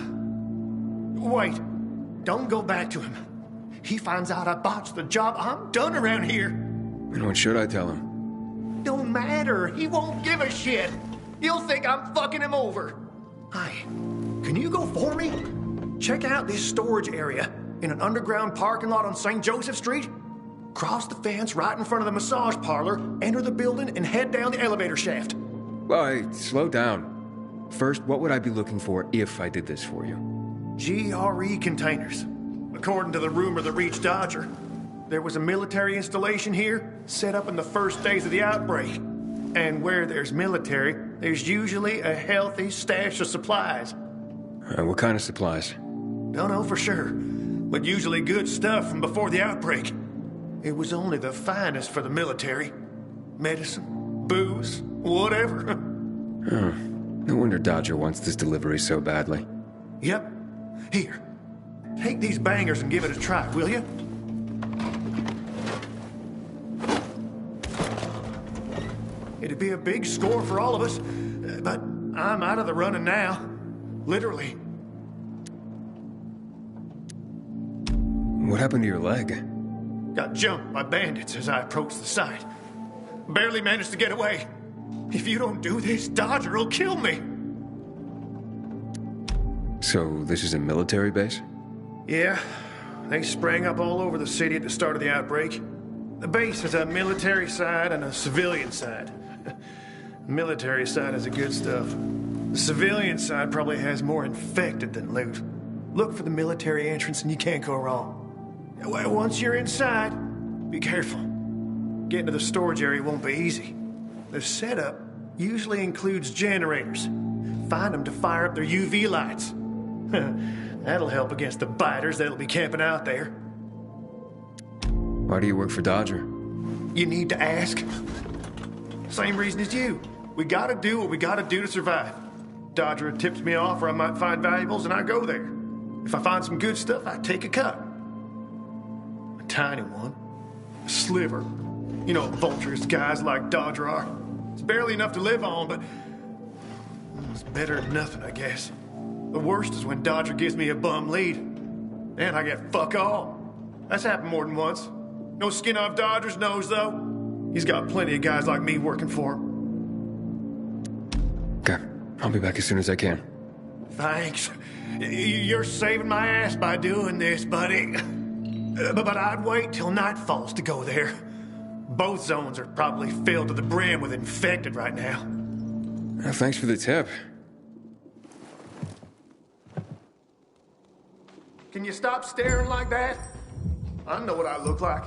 Wait. Don't go back to him. He finds out I botched the job, I'm done around here. And what should I tell him? Don't matter. He won't give a shit. He'll think I'm fucking him over. Hi. Can you go for me? Check out this storage area in an underground parking lot on St. Joseph Street. Cross the fence right in front of the massage parlor, enter the building, and head down the elevator shaft. Well, hey, slow down. First, what would I be looking for if I did this for you? GRE containers. According to the rumor that reached Dodger, there was a military installation here set up in the first days of the outbreak. And where there's military, there's usually a healthy stash of supplies. What kind of supplies? Don't know for sure, but usually good stuff from before the outbreak. It was only the finest for the military. Medicine, booze, whatever. Oh, no wonder Dodger wants this delivery so badly. Yep. Here. Take these bangers and give it a try, will you? It'd be a big score for all of us, but I'm out of the running now. Literally. What happened to your leg? Got jumped by bandits as I approached the site. Barely managed to get away. If you don't do this, Dodger will kill me. So, this is a military base? Yeah. They sprang up all over the city at the start of the outbreak. The base has a military side and a civilian side. The military side has the good stuff. The civilian side probably has more infected than loot. Look for the military entrance and you can't go wrong. Once you're inside, be careful. Getting to the storage area won't be easy. The setup usually includes generators. Find them to fire up their UV lights. That'll help against the biters that'll be camping out there. Why do you work for Dodger? You need to ask. Same reason as you. We gotta do what we gotta do to survive. Dodger tips me off where I might find valuables and I go there. If I find some good stuff, I take a cut. A tiny one. A sliver. You know, vultures guys like Dodger are. It's barely enough to live on, but it's better than nothing, I guess. The worst is when Dodger gives me a bum lead. And I get fuck all. That's happened more than once. No skin off Dodger's nose, though. He's got plenty of guys like me working for him. Okay, I'll be back as soon as I can. Thanks. You're saving my ass by doing this, buddy. But I'd wait till night falls to go there. Both zones are probably filled to the brim with infected right now. Thanks for the tip. Can you stop staring like that? I know what I look like.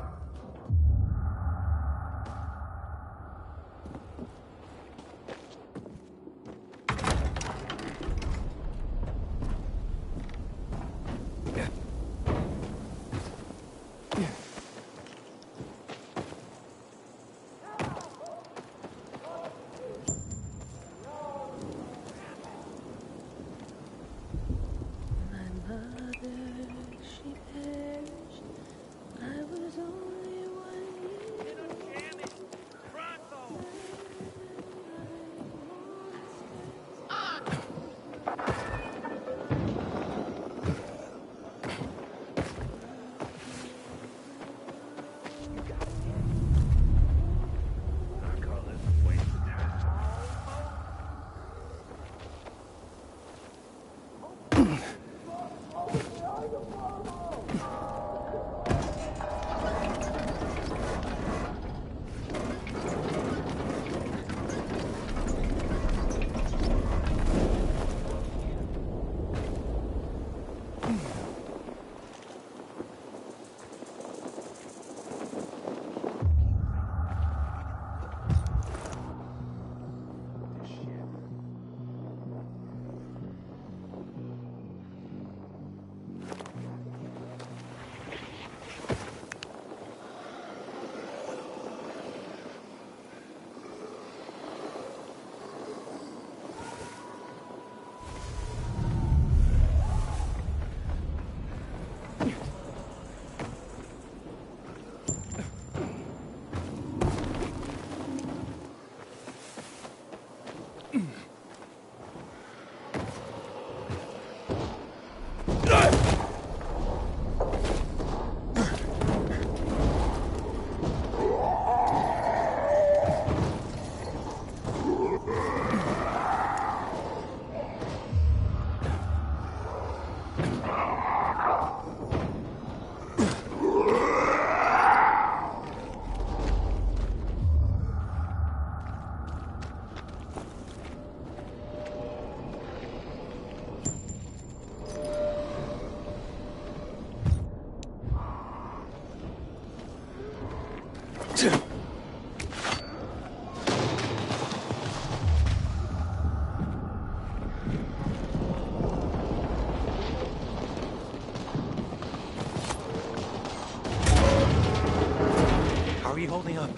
How are you holding up?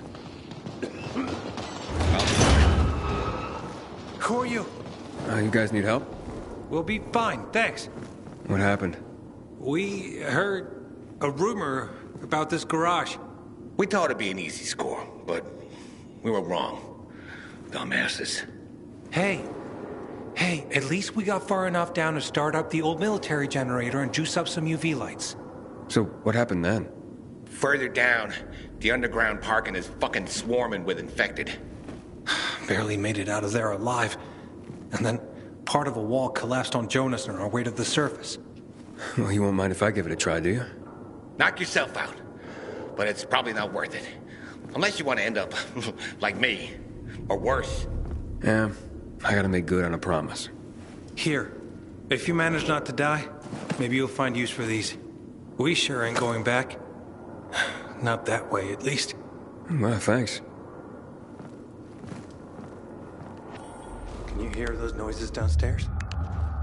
Who are you? You guys need help? We'll be fine, thanks. What happened? We heard a rumor about this garage. We thought it'd be an easy score, but we were wrong. Dumbasses. Hey, at least we got far enough down to start up the old military generator and juice up some UV lights. So, what happened then? Further down, the underground parking is fucking swarming with infected. Barely made it out of there alive. And then part of a wall collapsed on Jonas on our way to the surface. Well, you won't mind if I give it a try, do you? Knock yourself out. But it's probably not worth it. Unless you want to end up like me. Or worse. Yeah, I gotta make good on a promise. Here, if you manage not to die, maybe you'll find use for these. We sure ain't going back. Not that way, at least. Well, thanks. Can you hear those noises downstairs?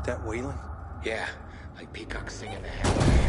That wailing? Yeah, like peacocks singing the hell.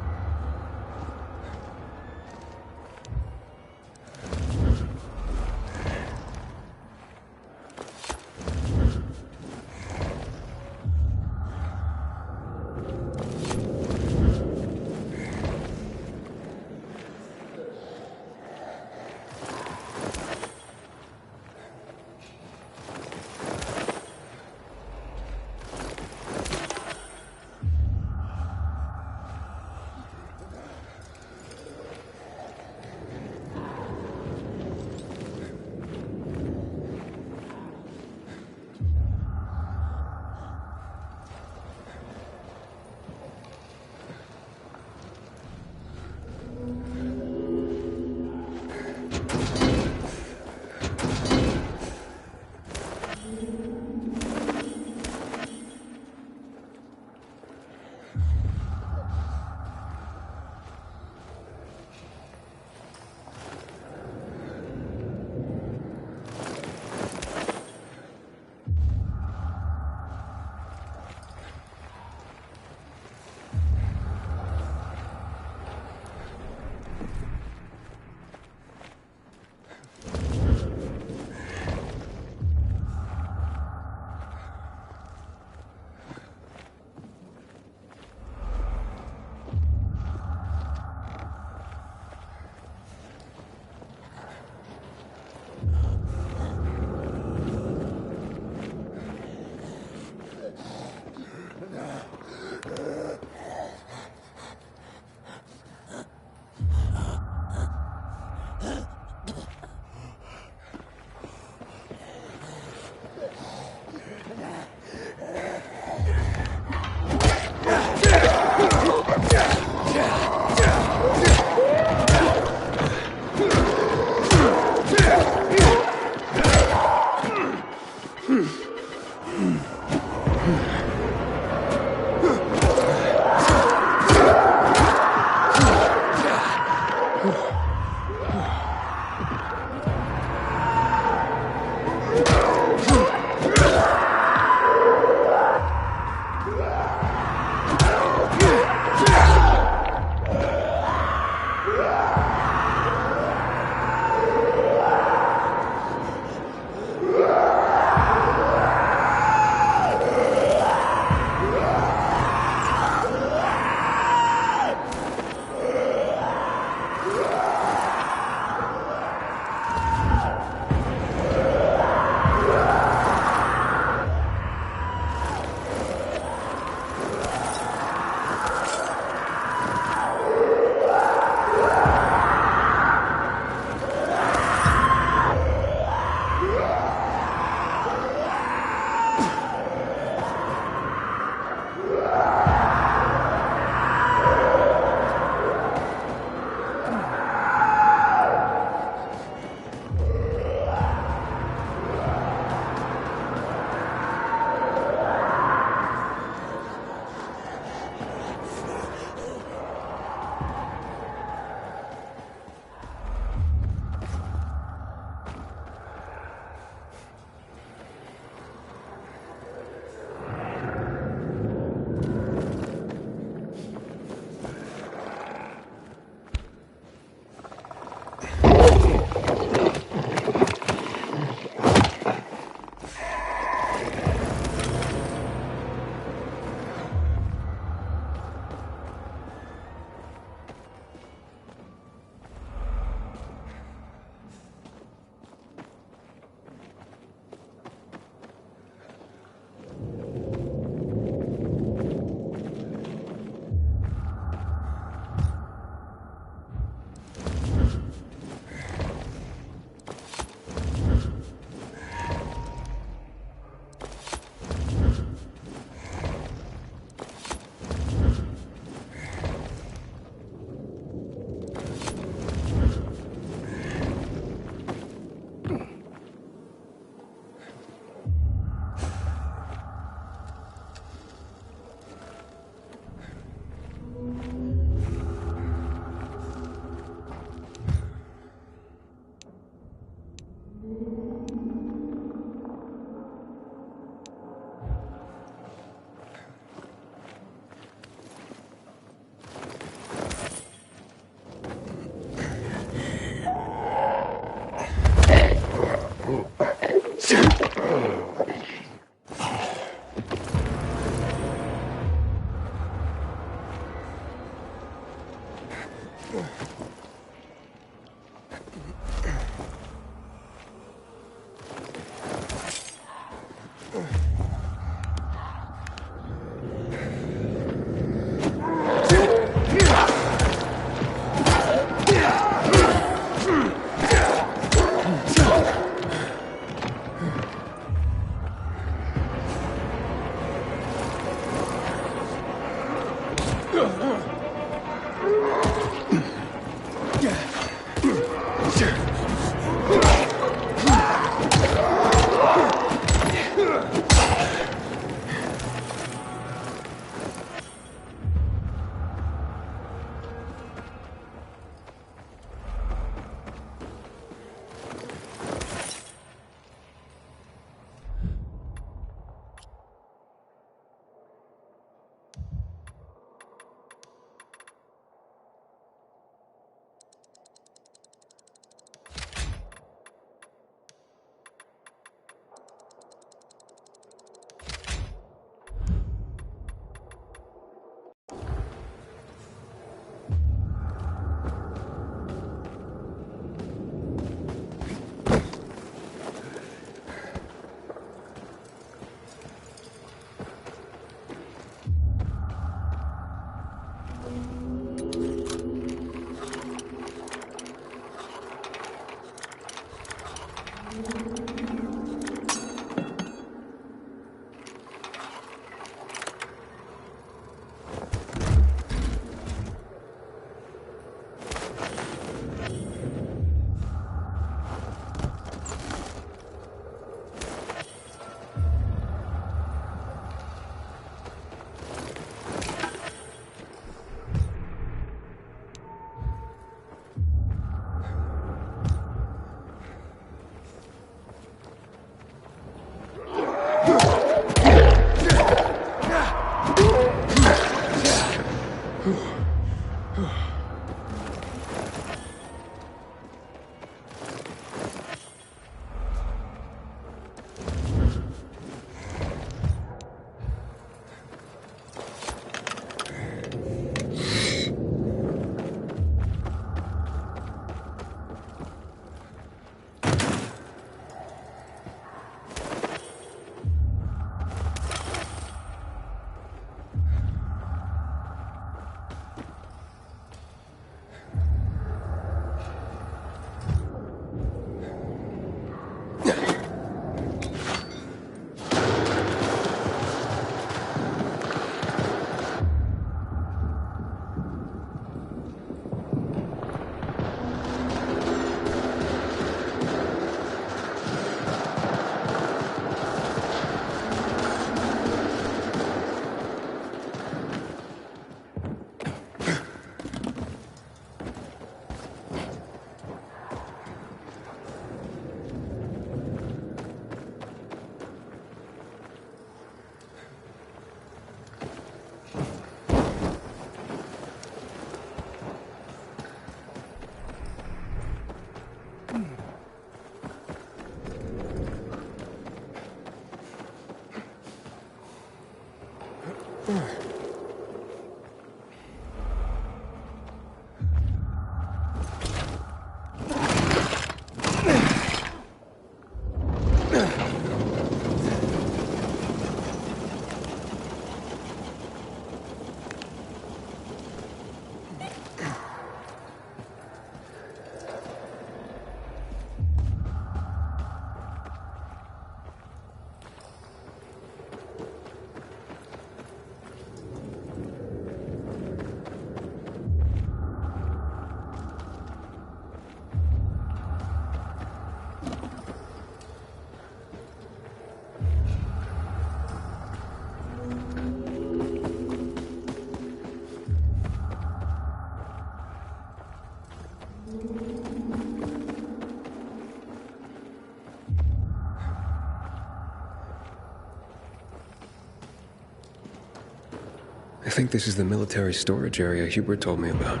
I think this is the military storage area Hubert told me about.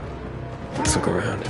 Let's look around.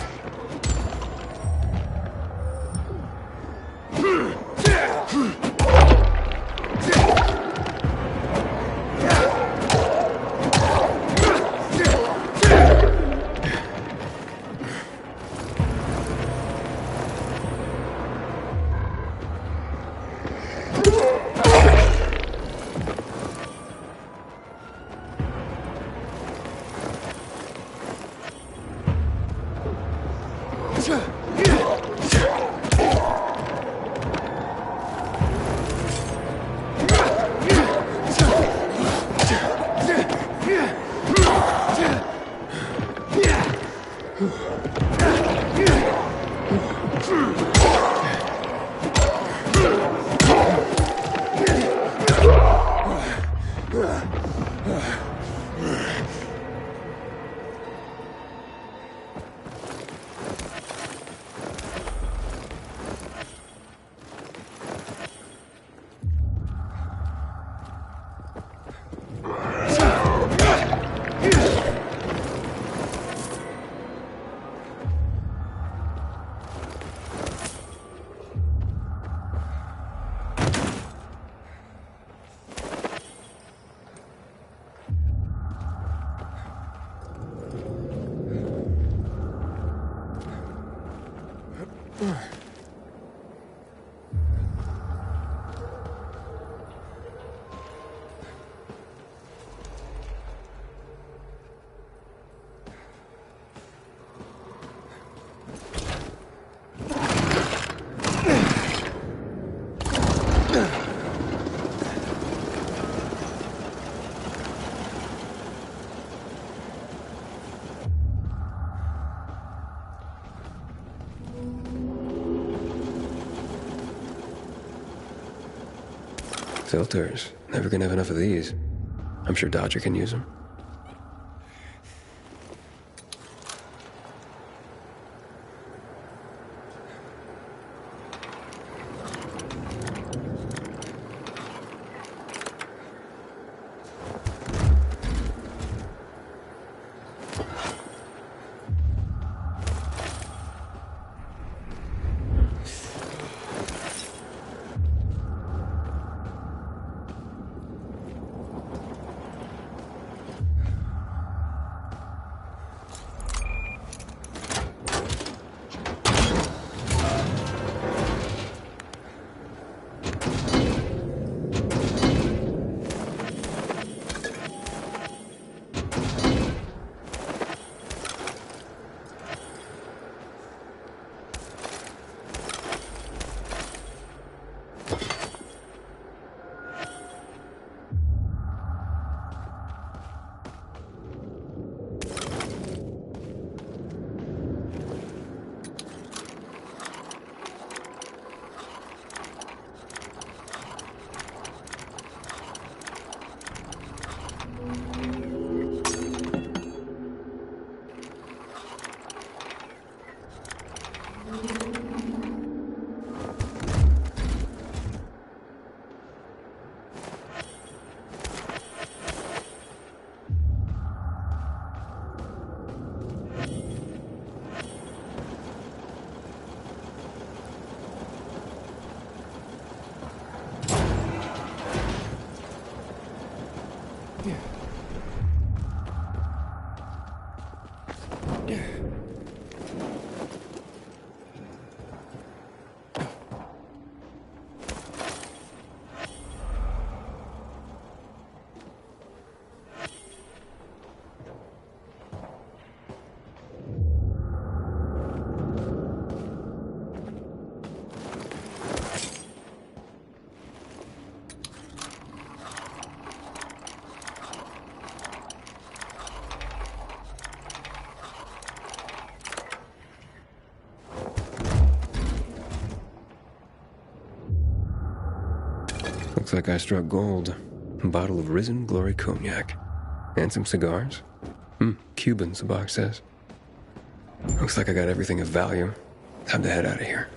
Filters. Never gonna have enough of these. I'm sure Dodger can use them. Looks like I struck gold. A bottle of Risen Glory Cognac. And some cigars. Cubans, the box says. Looks like I got everything of value. Time to head out of here.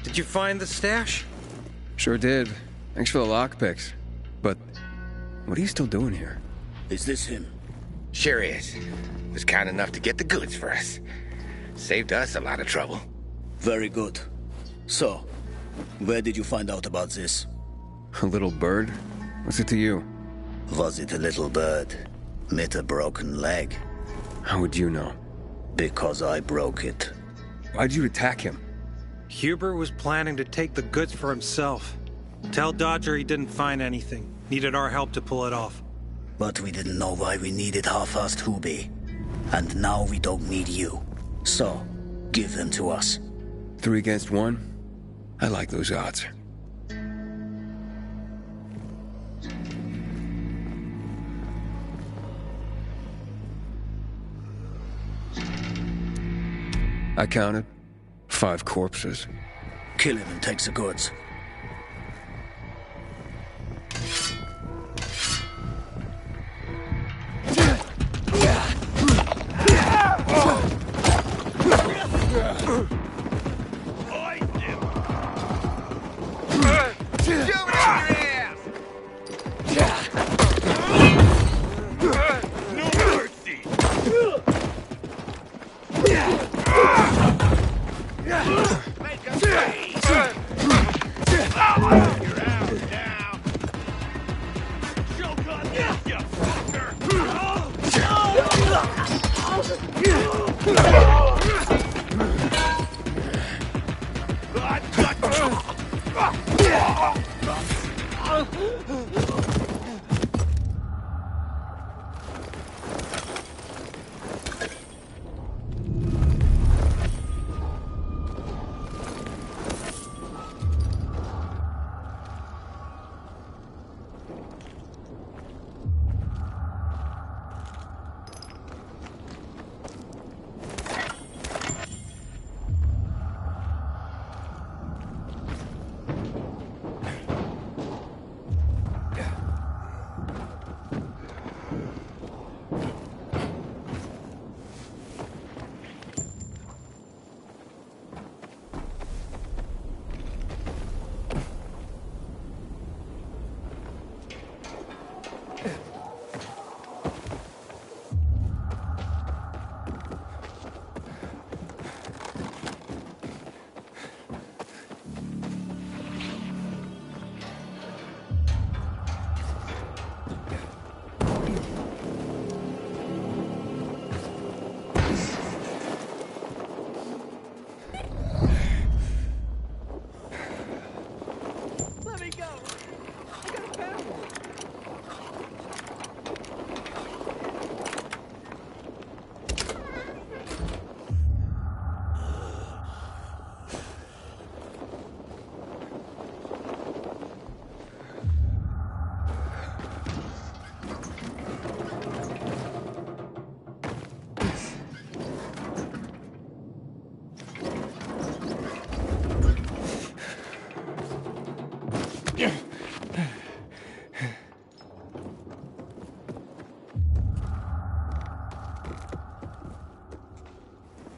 Did you find the stash? Sure did. Thanks for the lockpicks. But what are you still doing here? Is this him? Sure is. Was kind enough to get the goods for us. Saved us a lot of trouble. Very good. So, where did you find out about this? A little bird? What's it to you? Was it a little bird? With a broken leg? How would you know? Because I broke it. Why'd you attack him? Huber was planning to take the goods for himself. Tell Dodger he didn't find anything. Needed our help to pull it off. But we didn't know why we needed half-assed Hubie. And now we don't need you. So, give them to us. 3 against 1? I like those odds. I counted 5 corpses. Kill him and take the goods.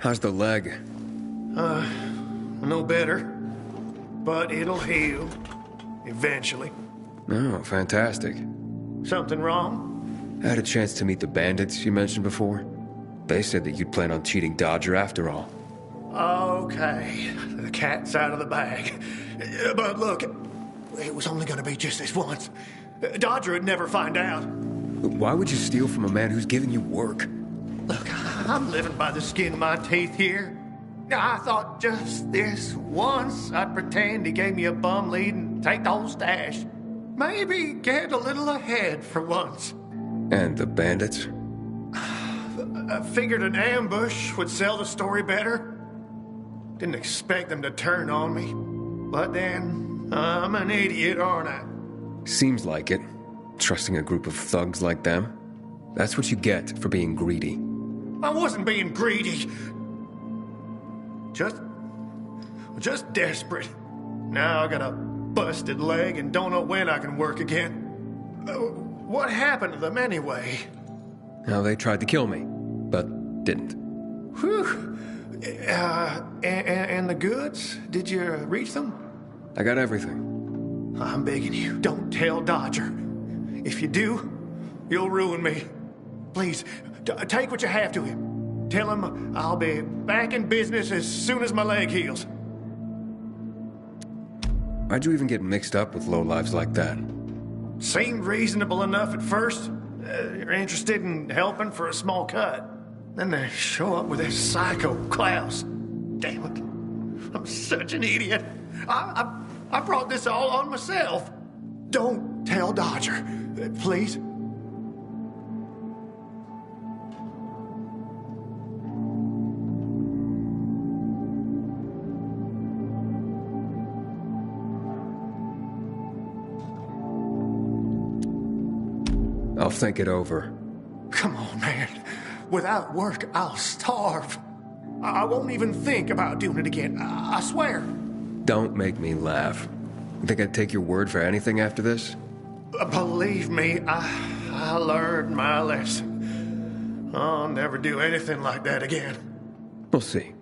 How's the leg? No better. But it'll heal. Eventually. Oh, fantastic. Something wrong? I had a chance to meet the bandits you mentioned before. They said that you'd plan on cheating Dodger after all. Okay, the cat's out of the bag. But look, it was only gonna be just this once. Dodger would never find out. Why would you steal from a man who's giving you work? Look, I'm living by the skin of my teeth here. I thought just this once I'd pretend he gave me a bum lead and take the whole stash. Maybe get a little ahead for once. And the bandits? I figured an ambush would sell the story better. Didn't expect them to turn on me. But then, I'm an idiot, aren't I? Seems like it. Trusting a group of thugs like them. That's what you get for being greedy. I wasn't being greedy. Just desperate. Now I got a busted leg and don't know when I can work again. What happened to them anyway? Now, they tried to kill me, but didn't. Whew. And the goods? Did you reach them? I got everything. I'm begging you, don't tell Dodger. If you do, you'll ruin me. Please, take what you have to him. Tell him I'll be back in business as soon as my leg heals. Why'd you even get mixed up with lowlifes like that? Seemed reasonable enough at first. You're interested in helping for a small cut. Then they show up with this psycho Klaus. Damn it. I'm such an idiot. I brought this all on myself. Don't tell Dodger, please. I'll think it over. Come on, man. Without work, I'll starve. I won't even think about doing it again. I swear. Don't make me laugh. You think I'd take your word for anything after this? Believe me, I learned my lesson. I'll never do anything like that again. We'll see.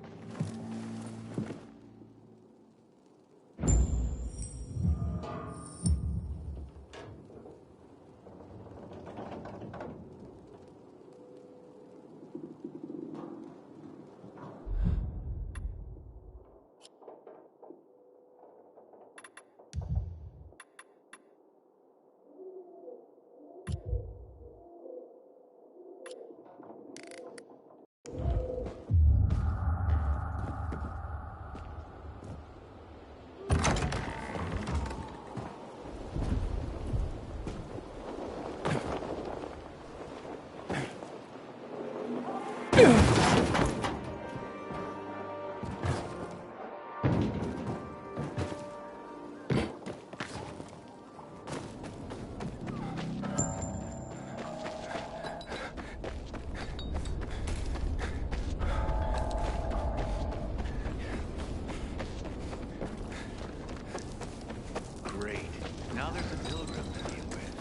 Now there's a pilgrim to deal with.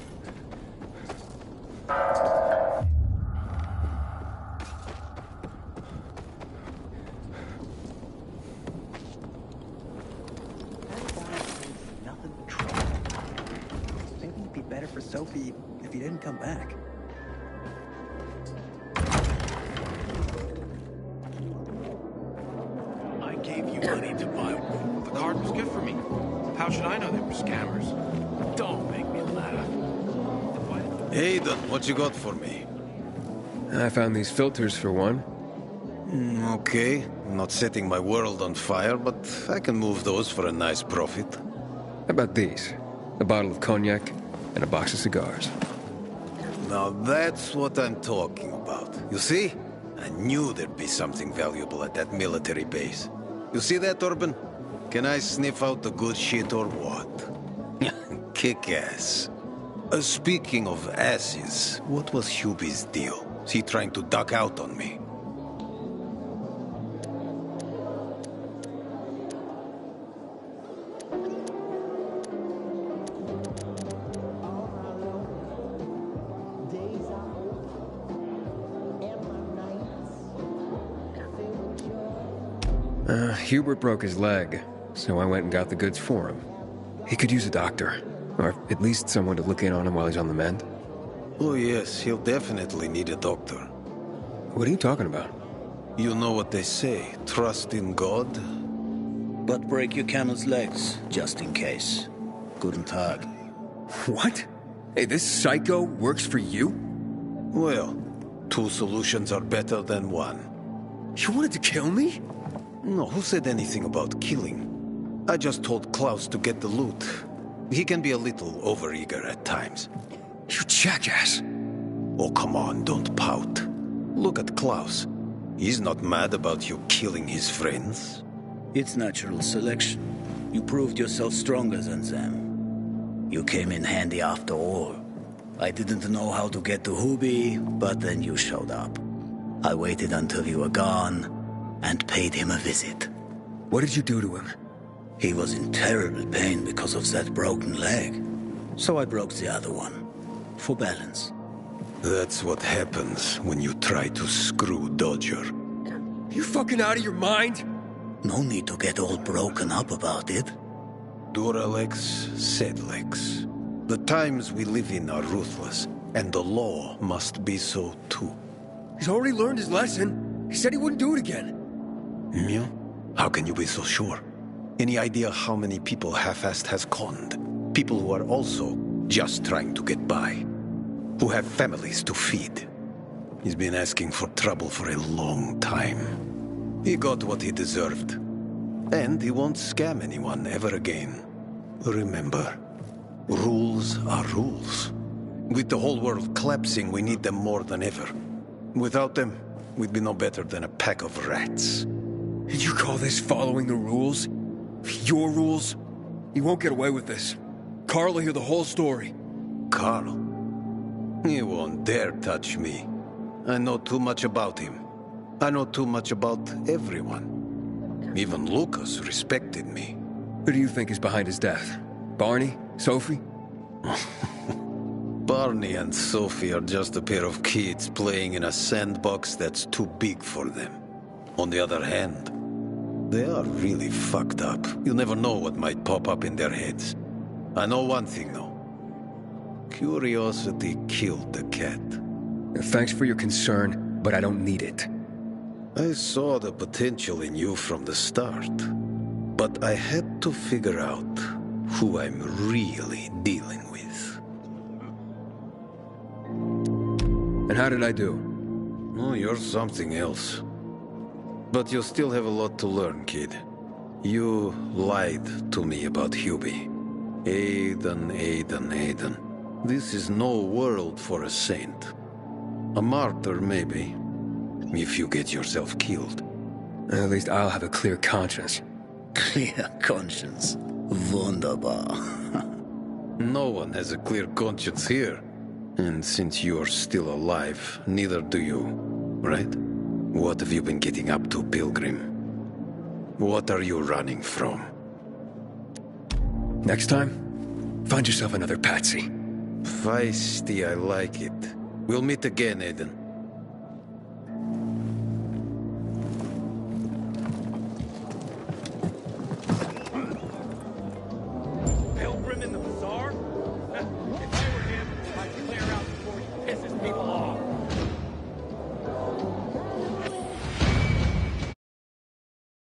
Nothing but trouble. Maybe it'd be better for Sophie if he didn't come back. I gave you money to buy one. The card was good for me. How should I know they were scammers? Don't make me laugh. Aiden, what you got for me? I found these filters for one. Okay. I'm not setting my world on fire, but I can move those for a nice profit. How about these? A bottle of cognac and a box of cigars. Now that's what I'm talking about. You see? I knew there'd be something valuable at that military base. You see that, Urban? Can I sniff out the good shit or what? Kick ass. Speaking of asses, what was Hubie's deal? Is he trying to duck out on me? Hubert broke his leg, so I went and got the goods for him. He could use a doctor, or at least someone to look in on him while he's on the mend. Oh yes, he'll definitely need a doctor. What are you talking about? You know what they say, trust in God? But break your camel's legs, just in case. Guten Tag. What? Hey, this psycho works for you? Well, 2 solutions are better than 1. You wanted to kill me? No, who said anything about killing? I just told Klaus to get the loot. He can be a little overeager at times. You jackass! Oh, come on, don't pout. Look at Klaus. He's not mad about you killing his friends. It's natural selection. You proved yourself stronger than them. You came in handy after all. I didn't know how to get to Hubi, but then you showed up. I waited until you were gone, and paid him a visit. What did you do to him? He was in terrible pain because of that broken leg. So I broke the other one. For balance. That's what happens when you try to screw Dodger. You fucking out of your mind? No need to get all broken up about it. Duralex, Sedlex. The times we live in are ruthless, and the law must be so too. He's already learned his lesson. He said he wouldn't do it again. Yeah? How can you be so sure? Any idea how many people Half-Assed has conned? People who are also just trying to get by. Who have families to feed. He's been asking for trouble for a long time. He got what he deserved. And he won't scam anyone ever again. Remember, rules are rules. With the whole world collapsing, we need them more than ever. Without them, we'd be no better than a pack of rats. And you call this following the rules? Your rules? You won't get away with this. Carl will hear the whole story. Carl? He won't dare touch me. I know too much about him. I know too much about everyone. Even Lucas respected me. Who do you think is behind his death? Barney? Sophie? Barney and Sophie are just a pair of kids playing in a sandbox that's too big for them. On the other hand, they are really fucked up. You never know what might pop up in their heads. I know one thing, though. Curiosity killed the cat. Thanks for your concern, but I don't need it. I saw the potential in you from the start. But I had to figure out who I'm really dealing with. And how did I do? Oh, you're something else. But you still have a lot to learn, kid. You lied to me about Hubi. Aiden. This is no world for a saint. A martyr, maybe. If you get yourself killed. At least I'll have a clear conscience. Clear conscience. Wunderbar. No one has a clear conscience here. And since you're still alive, neither do you, right? What have you been getting up to, Pilgrim? What are you running from? Next time, find yourself another patsy. Feisty, I like it. We'll meet again, Aiden.